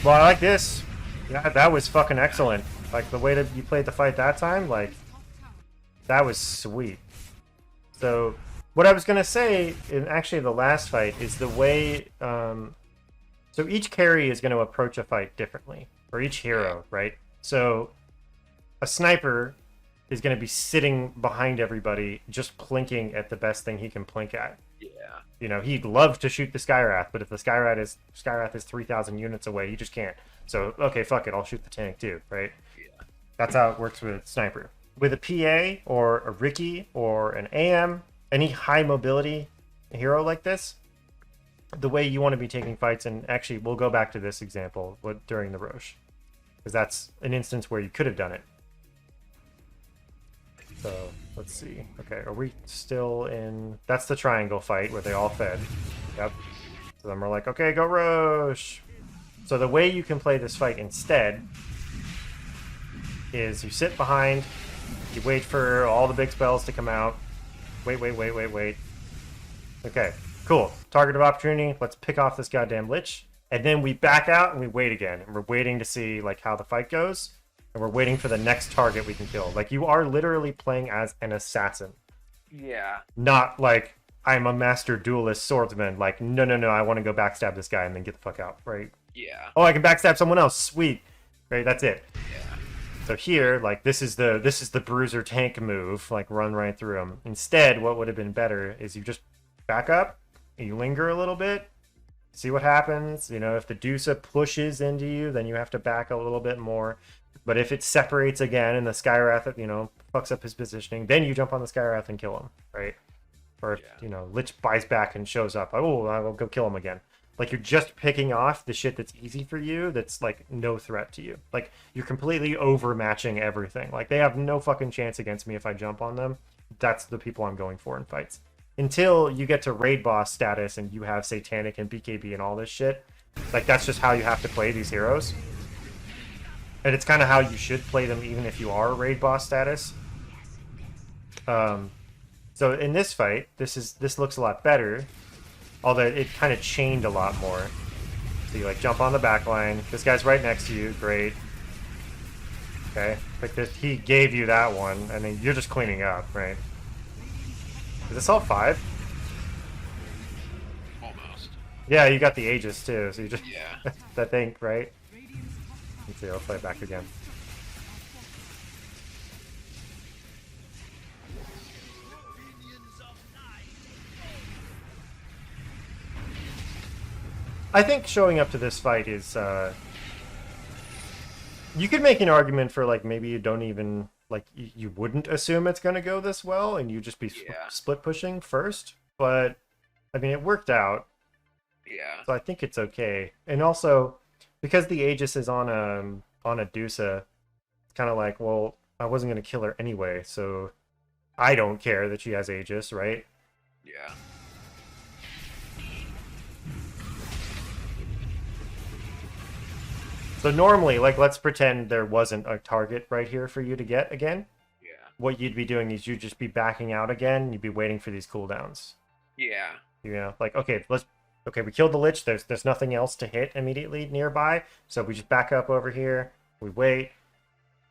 Well, I like this. Yeah, that was fucking excellent. Like the way that you played the fight that time, like that was sweet. So what I was gonna say in actually the last fight is the way. So each carry is going to approach a fight differently, or each hero, right? So a sniper is going to be sitting behind everybody, just plinking at the best thing he can plink at. Yeah. He'd love to shoot the Skywrath, but if the Skywrath is 3,000 units away, you just can't. So okay, fuck it, I'll shoot the tank too, right? Yeah. That's how it works with sniper. With a PA or a Riki or an AM, any high mobility hero like this, the way you want to be taking fights, and actually we'll go back to this example during the Roche, because that's an instance where you could have done it. So let's see. Okay, are we still in? That's the triangle fight where they all fed. Yep. So then we're like, okay, go Roche. So the way you can play this fight instead is you sit behind, you wait for all the big spells to come out. Wait. Okay, cool. Target of opportunity. Let's pick off this goddamn Lich. And then we back out and we wait again. And we're waiting to see like how the fight goes. And we're waiting for the next target we can kill. Like you are literally playing as an assassin. Yeah. Not like I'm a master duelist swordsman. Like, no, I want to go backstab this guy and then get the fuck out, right? Yeah. Oh, I can backstab someone else. Sweet. Right, that's it. Yeah. So here, like this is the bruiser tank move, like run right through him. Instead, what would have been better is you just back up, you linger a little bit, see what happens. You know, if the Dusa pushes into you, then you have to back a little bit more. But if it separates again and the Skywrath, you know, fucks up his positioning, then you jump on the Skywrath and kill him, right? Or if, you know, Lich buys back and shows up, oh, I will go kill him again. Like, you're just picking off the shit that's easy for you, that's, like, no threat to you. Like, you're completely overmatching everything. Like, they have no fucking chance against me if I jump on them. That's the people I'm going for in fights. Until you get to raid boss status and you have Satanic and BKB and all this shit, like, that's just how you have to play these heroes. And it's kind of how you should play them even if you are raid boss status. So in this fight, this looks a lot better. Although it kind of chained a lot more. So you like jump on the back line. This guy's right next to you. Great. Okay. Like this, he gave you that one, and then you're just cleaning up, right? Is this all 5? Almost. Yeah, you got the Aegis too, so you just Yeah. that thing, right? Let's see, I'll play it back again. I think showing up to this fight is, you could make an argument for, like, maybe you don't even, like, you wouldn't assume it's going to go this well, and you just be split pushing first, but, I mean, it worked out. Yeah. So I think it's okay. And also, because the Aegis is on a Dusa, it's kind of like, well, I wasn't going to kill her anyway, so I don't care that she has Aegis, right? Yeah. So normally, like, let's pretend there wasn't a target right here for you to get again. Yeah. What you'd be doing is you'd just be backing out again. You'd be waiting for these cooldowns. Yeah. You know, like, okay, we killed the Lich. There's nothing else to hit immediately nearby. So we just back up over here. We wait.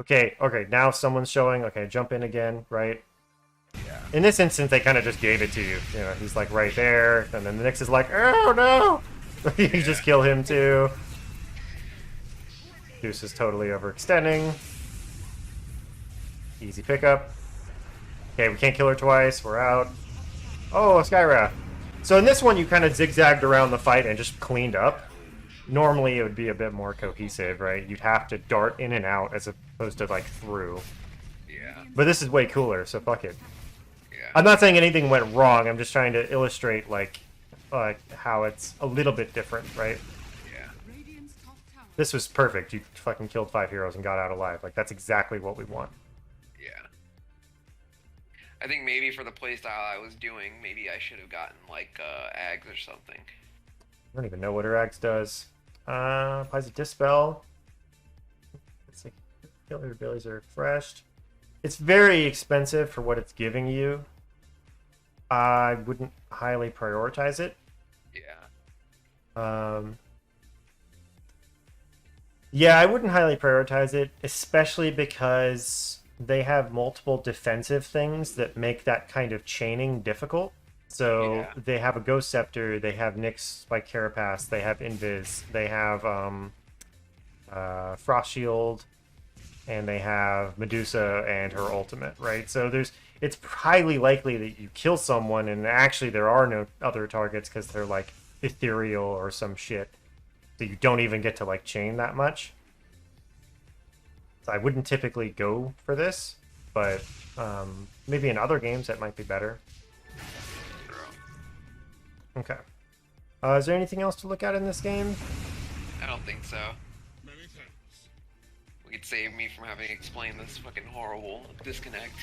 Okay, now someone's showing. Okay, jump in again, right? Yeah. In this instance, they kind of just gave it to you. You know, he's like right there, and then the Nyx is like, oh no! You just kill him too. Deuce is totally overextending. Easy pickup. Okay, we can't kill her twice. We're out. Oh, a Skywrath. So in this one, you kind of zigzagged around the fight and just cleaned up. Normally, it would be a bit more cohesive, right? You'd have to dart in and out as opposed to, like, through. Yeah. But this is way cooler, so fuck it. Yeah. I'm not saying anything went wrong. I'm just trying to illustrate, like how it's a little bit different, right? Yeah. This was perfect. You fucking killed 5 heroes and got out alive. Like, that's exactly what we want. Yeah. I think maybe for the playstyle I was doing, maybe I should have gotten like Ags or something. I don't even know what her axe does. Applies a dispel. Let's see. Killer abilities are refreshed. It's very expensive for what it's giving you. I wouldn't highly prioritize it. Yeah. Yeah, I wouldn't highly prioritize it, especially because they have multiple defensive things that make that kind of chaining difficult. So they have a Ghost Scepter, they have Nyx by Carapace, they have Invis, they have Frost Shield, and they have Medusa and her ultimate, right? So it's highly likely that you kill someone, and actually there are no other targets because they're like ethereal or some shit. So you don't even get to like chain that much. So I wouldn't typically go for this, but maybe in other games that might be better. Okay. Is there anything else to look at in this game? I don't think so. We could save me from having to explain this fucking horrible disconnect.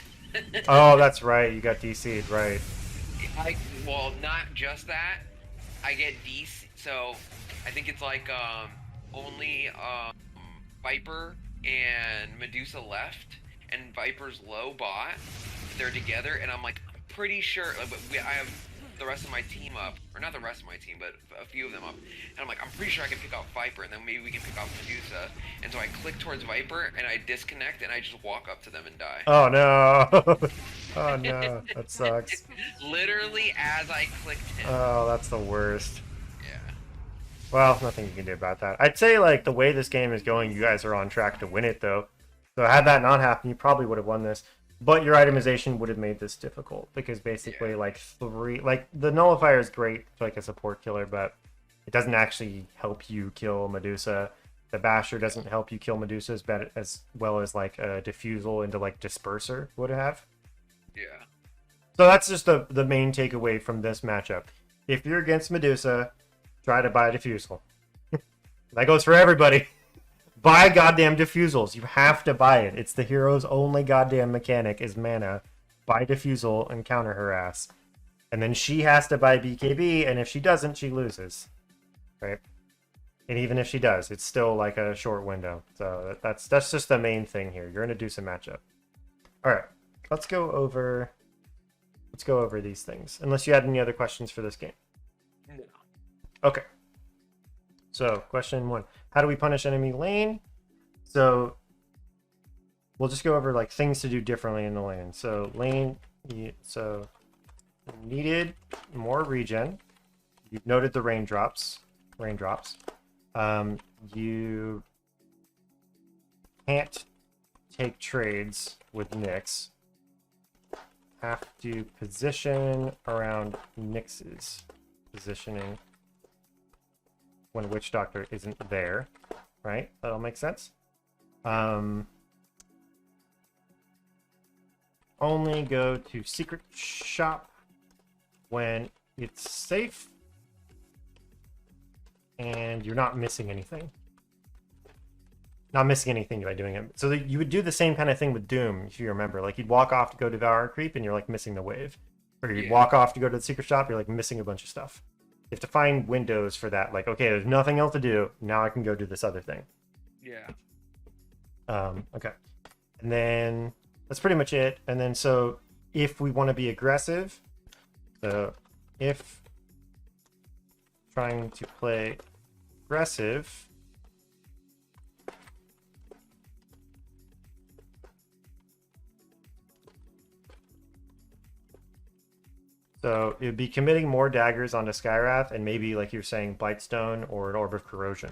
Oh, that's right. You got DC'd, right? I well, not just that. I get DC. So I think it's like only Viper and Medusa left, and Viper's low bot. They're together, and I'm like, I'm pretty sure. Like, I have the rest of my team up, or not the rest of my team, but a few of them up. And I'm like, I'm pretty sure I can pick off Viper, and then maybe we can pick off Medusa. And so I click towards Viper, and I disconnect, and I just walk up to them and die. Oh no. Oh no, that sucks. Literally as I clicked him. Oh, that's the worst. Yeah. Well, nothing you can do about that. I'd say, like, the way this game is going, you guys are on track to win it, though. So had that not happened, you probably would have won this. But your itemization would have made this difficult, because basically, Yeah. like, the Nullifier is great for, like, a support killer, but it doesn't actually help you kill Medusa. The Basher doesn't help you kill Medusa as well as, like, a Diffusal into, like, Disperser would have. Yeah. So that's just the main takeaway from this matchup. If you're against Medusa, try to buy a Diffusal. That goes for everybody. Buy goddamn Diffusals. You have to buy it. It's the hero's only goddamn mechanic is mana. Buy Diffusal and counter her ass. And then she has to buy BKB, and if she doesn't, she loses. Right? And even if she does, it's still like a short window. So that's just the main thing here. You're gonna do some matchup. Alright. Let's go over these things. Unless you had any other questions for this game. No. Okay. So, question 1. How do we punish enemy lane? So, we'll just go over like things to do differently in the lane. So, so needed more regen. You've noted the raindrops. You can't take trades with Nyx. Have to position around Nyx's positioning when Witch Doctor isn't there, right? That'll make sense. Only go to Secret Shop when it's safe and you're not missing anything. Not missing anything by doing it. So you would do the same kind of thing with Doom, if you remember. Like, you'd walk off to go devour a creep, and you're, like, missing the wave. Or you'd walk off to go to the secret shop, you're, like, missing a bunch of stuff. You have to find windows for that. Like, okay, there's nothing else to do. Now I can go do this other thing. Yeah. Okay. And then that's pretty much it. And then, so, if we want to be aggressive, so if trying to play aggressive... So it would be committing more daggers onto Skywrath and maybe, like you're saying, Blightstone or an Orb of Corrosion.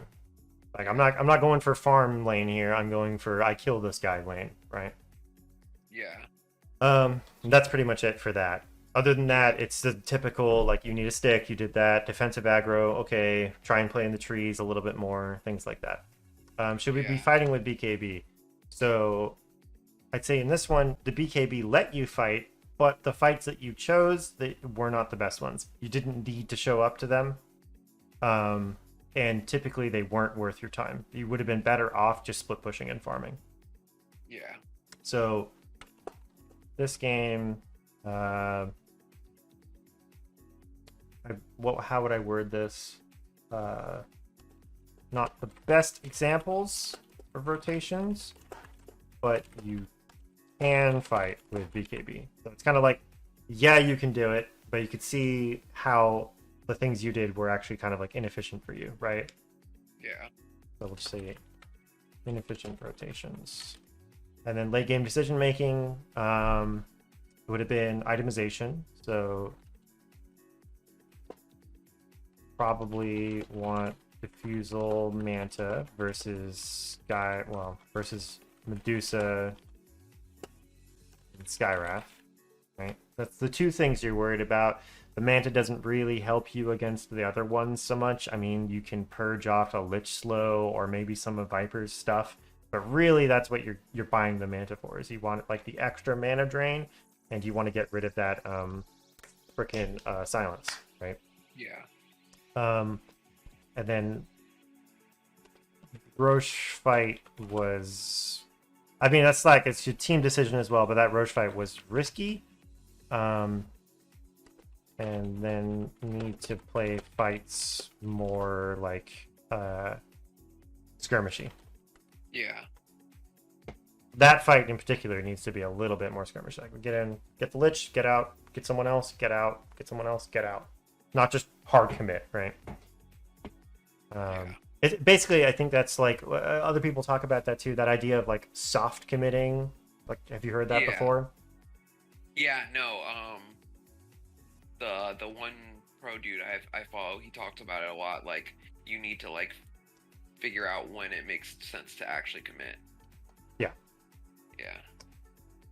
Like, I'm not going for farm lane here. I'm going for I kill this guy lane, right? Yeah. That's pretty much it for that. Other than that, it's the typical, like, you need a stick, you did that. Defensive aggro, okay. Try and play in the trees a little bit more, things like that. Should we be fighting with BKB? So I'd say in this one, the BKB let you fight, but the fights that you chose, they were not the best ones. You didn't need to show up to them. And typically they weren't worth your time. You would have been better off just split pushing and farming. Yeah. So this game, how would I word this? Not the best examples of rotations, but you can fight with BKB. So it's kind of like, yeah, you can do it, but you could see how the things you did were actually kind of like inefficient for you, right? Yeah. So we'll just say inefficient rotations. And then late game decision making, it would have been itemization. So probably want Diffusal Manta versus versus Medusa and Skywrath, right? That's the two things you're worried about. The Manta doesn't really help you against the other ones so much. I mean, you can purge off a Lich Slow or maybe some of Viper's stuff, but really that's what you're buying the Manta for, is you want like the extra mana drain, and you want to get rid of that frickin' silence, right? Yeah. And then Roche fight was, I mean, that's like it's your team decision as well, but that Roche fight was risky. And then need to play fights more like skirmishy. Yeah. That fight in particular needs to be a little bit more skirmish. Like get in, get the Lich, get out, get someone else, get out, get someone else, get out. Not just hard commit, right? It basically, I think that's like other people talk about that too. That idea of like soft committing. Like, have you heard that before? Yeah. No. The one pro dude I follow, he talks about it a lot. Like, you need to like figure out when it makes sense to actually commit. Yeah. Yeah.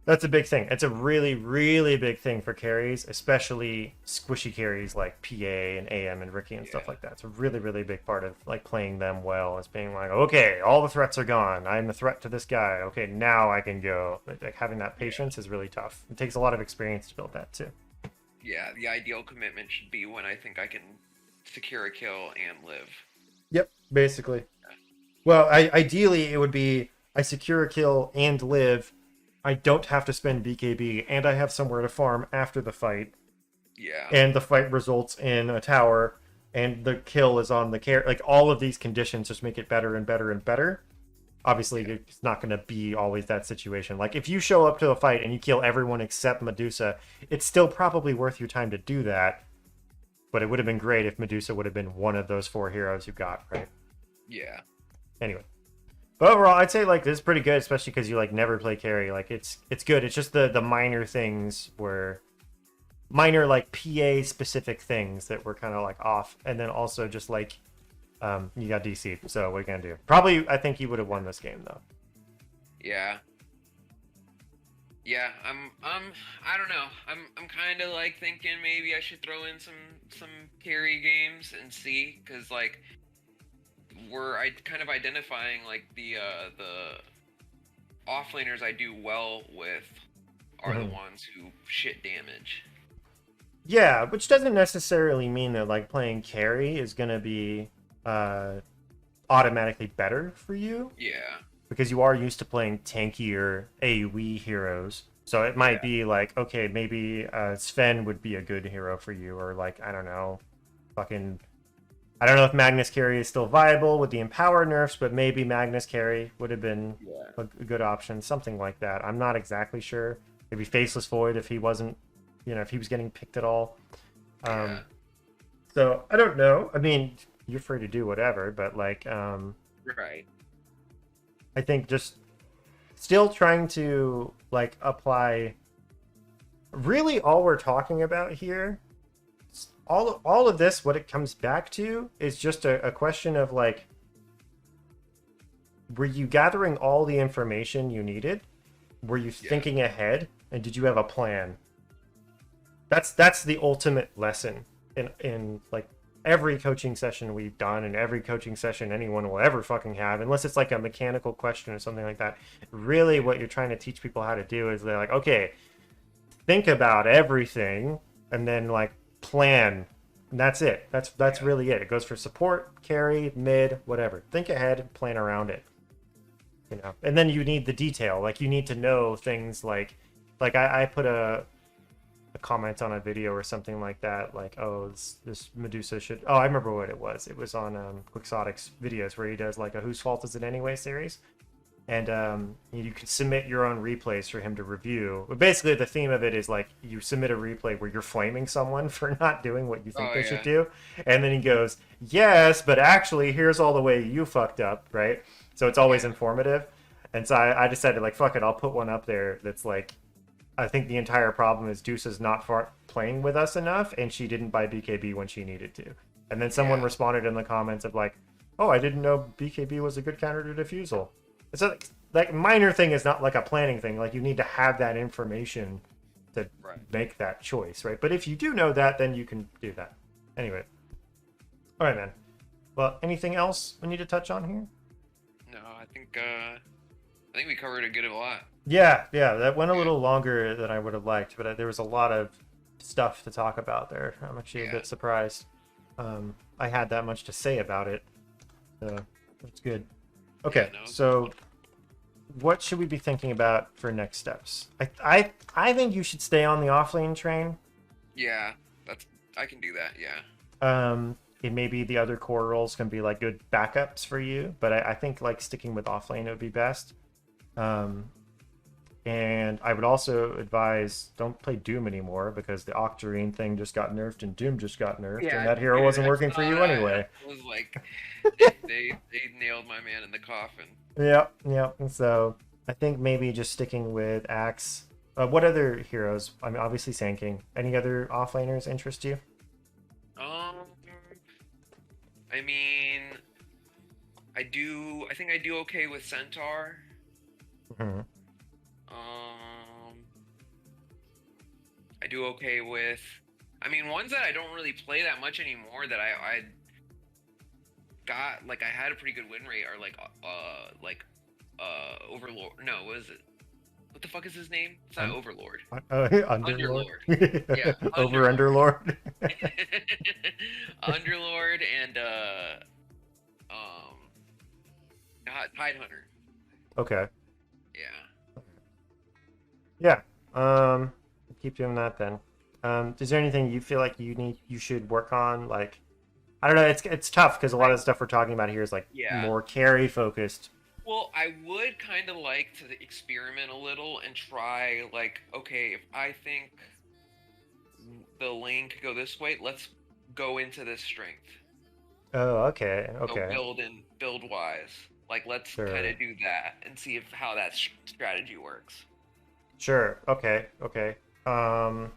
That's a big thing. It's a really, really big thing for carries, especially squishy carries like PA and AM and Ricky and stuff like that. It's a really, really big part of like playing them well. Is being like, okay, all the threats are gone. I'm a threat to this guy. Okay, now I can go. Like having that patience is really tough. It takes a lot of experience to build that too. Yeah, the ideal commitment should be when I think I can secure a kill and live. Yep, basically. Well, ideally it would be I secure a kill and live. I don't have to spend BKB, and I have somewhere to farm after the fight. Yeah. And the fight results in a tower, and the kill is on the care. Like, all of these conditions just make it better and better and better. Obviously, it's not going to be always that situation. Like, if you show up to a fight and you kill everyone except Medusa, it's still probably worth your time to do that. But it would have been great if Medusa would have been one of those 4 heroes you got, right? Yeah. Anyway. But overall, I'd say like this is pretty good, especially because you like never play carry. Like it's good. It's just the minor things were minor like PA specific things that were kind of like off, and then also just like you got DC'd. So what are you gonna do? Probably, I think you would have won this game though. Yeah. Yeah, I don't know. I'm kind of like thinking maybe I should throw in some carry games and see, cuz like we're kind of identifying like the offlaners I do well with are the ones who shit damage. Yeah, which doesn't necessarily mean that like playing carry is gonna be automatically better for you. Yeah. Because you are used to playing tankier AoE heroes. So it might be like, okay, maybe Sven would be a good hero for you, or like, I don't know, I don't know if Magnus Carry is still viable with the Empower nerfs, but maybe Magnus Carry would have been a good option, something like that. I'm not exactly sure. Maybe Faceless Void if he wasn't, if he was getting picked at all. So I don't know. I mean, you're free to do whatever, but like, right. I think just still trying to like apply. Really, all we're talking about here, all of this, what it comes back to is just a question of like, were you gathering all the information you needed? Were you thinking ahead, and did you have a plan? That's the ultimate lesson in like every coaching session we've done, and every coaching session anyone will ever fucking have, unless it's like a mechanical question or something like that. Really, what you're trying to teach people how to do is they're like, okay, think about everything, and then like plan. And that's it. That's really it. It goes for support, carry, mid, whatever. Think ahead, plan around it. And then you need the detail. Like you need to know things like I put a comment on a video or something like that, like, oh, this Medusa should. Oh, I remember what it was. It was on Quixotic's videos where he does like a Whose Fault Is It Anyway series. And you can submit your own replays for him to review. But basically, the theme of it is like you submit a replay where you're flaming someone for not doing what you think they should do, and then he goes, "Yes, but actually, here's all the way you fucked up," right? So it's always informative. And so I decided, like, fuck it, I'll put one up there that's like, I think the entire problem is Deuce is not playing with us enough, and she didn't buy BKB when she needed to. And then someone responded in the comments of like, "Oh, I didn't know BKB was a good counter to Diffusal." It's a like minor thing is not like a planning thing. Like you need to have that information to make that choice, right? But if you do know that, then you can do that. Anyway. All right, man. Well, anything else we need to touch on here? No, I think we covered a good lot. Yeah, that went a little longer than I would have liked, but there was a lot of stuff to talk about there. I'm actually a bit surprised I had that much to say about it. So that's good. Yeah, Okay, no. so what should we be thinking about for next steps? I think you should stay on the offlane train. Yeah, that's I can do that. Yeah. It maybe the other core roles can be like good backups for you, but I think like sticking with offlane would be best. Um, and I would also advise don't play Doom anymore because the Octarine thing just got nerfed and Doom just got nerfed, and Yeah, that hero dude, wasn't I working for saw you that. anyway. I was like, they nailed my man in the coffin. Yep, yep. And so I think maybe just sticking with Axe. What other heroes? I mean, obviously Sand King. Any other offlaners interest you? Um, I mean, I do. I think I do okay with Centaur. Hmm. Um, I do okay with. I mean, ones that I don't really play that much anymore that I got like I had a pretty good win rate are like Overlord. No, what is it? What the fuck is his name? It's not Un- Overlord. Underlord. Underlord. Yeah, Over Underlord. Underlord. Underlord and um Tide Hunter. Okay. Yeah. Yeah. Um, keep doing that then. Is there anything you feel like you should work on? Like, I don't know. It's tough because a lot I of the stuff we're talking about here is like yeah. more carry focused. Well, I would kind of like to experiment a little and try like okay, if I think the lane could go this way, let's go into this strength. Oh, okay, So okay, build wise. Like let's kind sure, of do that and see if how that strategy works. sure, okay, okay. Um,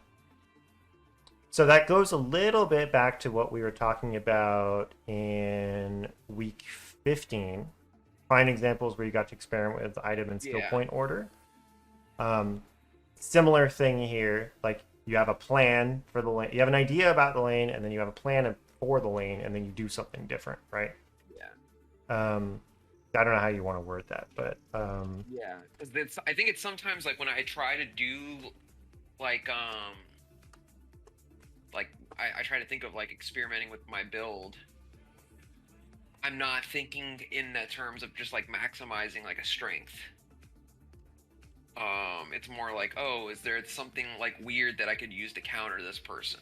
so that goes a little bit back to what we were talking about in week 15. Find examples where you got to experiment with item and skill Yeah. point order. Um, Similar thing here. Like you have a plan for the lane, you have an idea about the lane, and then you have a plan for the lane, and then you do something different, right? Yeah. Um, I don't know how you want to word that, but Yeah. Because it's I think it's sometimes like when I try to do like like I try to think of like experimenting with my build. I'm not thinking in the terms of just like maximizing like a strength. It's more like, oh, is there something like weird that I could use to counter this person?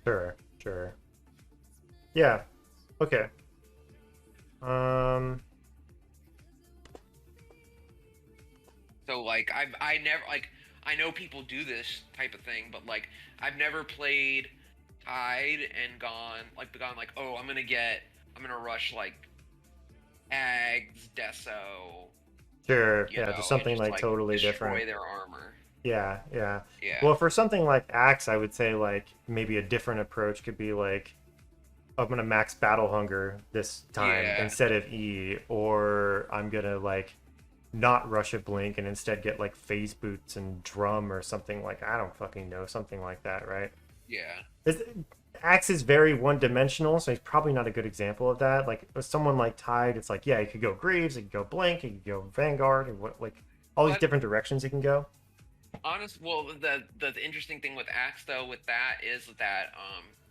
sure, sure, yeah, okay. Um, So like I never like I know people do this type of thing, but like I've never played Tide and gone like, oh, I'm gonna rush like Ags, Deso, sure, yeah, just and something just like like totally different. destroy their armor. Yeah, yeah. Yeah. Well, for something like Axe, I would say like maybe a different approach could be like I'm gonna max battle hunger this time Yeah. instead of E, or I'm gonna like not rush a blink and instead get like phase boots and drum or something like I don't fucking know, something like that, right? Yeah. It's, Axe is very one dimensional, so he's probably not a good example of that. Like with someone like Tide, it's like yeah, he could go Greaves, he could go Blink, he could go Vanguard, and what like all these But different directions he can go. well, the interesting thing with Axe though with that is that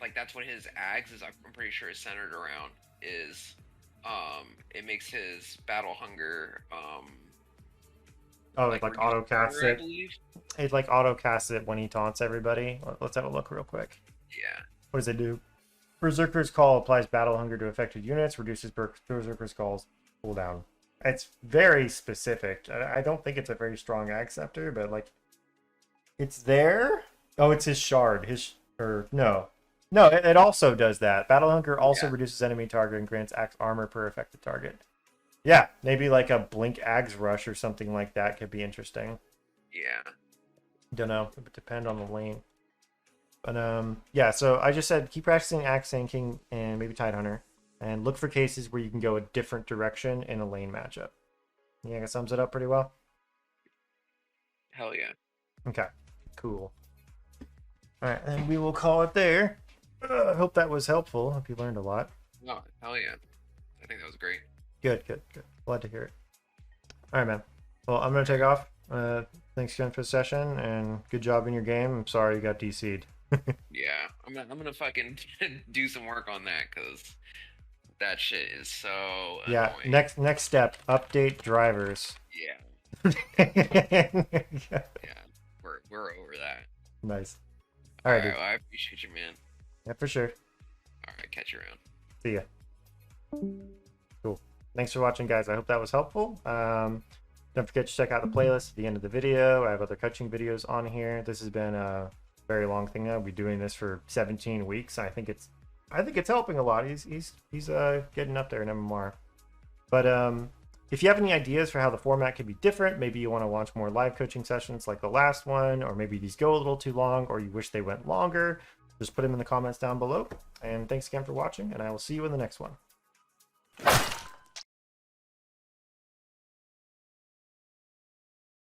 like that's what his Ags is. I'm pretty sure is centered around is it makes his battle hunger Oh, it like like reduce auto casts armor, I it. believe. It like auto casts it when he taunts everybody. Let's have a look real quick. Yeah. What does it do? Berserker's Call applies battle hunger to affected units, reduces Berserker's Call's cooldown. It's very specific. I don't think it's a very strong acceptor, but like it's there. Oh, it's his shard. His or no, no. It also does that. Battle hunger also Yeah. reduces enemy target and grants axe armor per affected target. Yeah, maybe like a blink axe rush or something like that could be interesting. Yeah. Don't know. It would depend on the lane. But yeah. So I just said keep practicing axe king and maybe tide hunter, and look for cases where you can go a different direction in a lane matchup. Yeah, that sums it up pretty well. Hell yeah. Okay, cool. All right, and we will call it there. I hope that was helpful. Hope you learned a lot. No, hell yeah. I think that was great. Good, good, good. Glad to hear it. All right, man. Well, I'm gonna take off. Thanks again for the session, and good job in your game. I'm sorry you got DC'd. Yeah. I'm gonna fucking do some work on that because That shit is so Yeah. annoying. Next step, update drivers. Yeah, Yeah. yeah. We're over that. Nice. All All right, right. dude. Well, I appreciate you, man. Yeah, for sure. All right. Catch you around. See ya. Cool. Thanks for watching, guys. I hope that was helpful. Don't forget to check out the playlist at the end of the video. I have other coaching videos on here. This has been a very long thing now. We'll be doing this for 17 weeks. I think it's helping a lot. He's getting up there in MMR. But if you have any ideas for how the format could be different, maybe you want to launch more live coaching sessions like the last one, or maybe these go a little too long, or you wish they went longer, just put them in the comments down below. And thanks again for watching, and I will see you in the next one.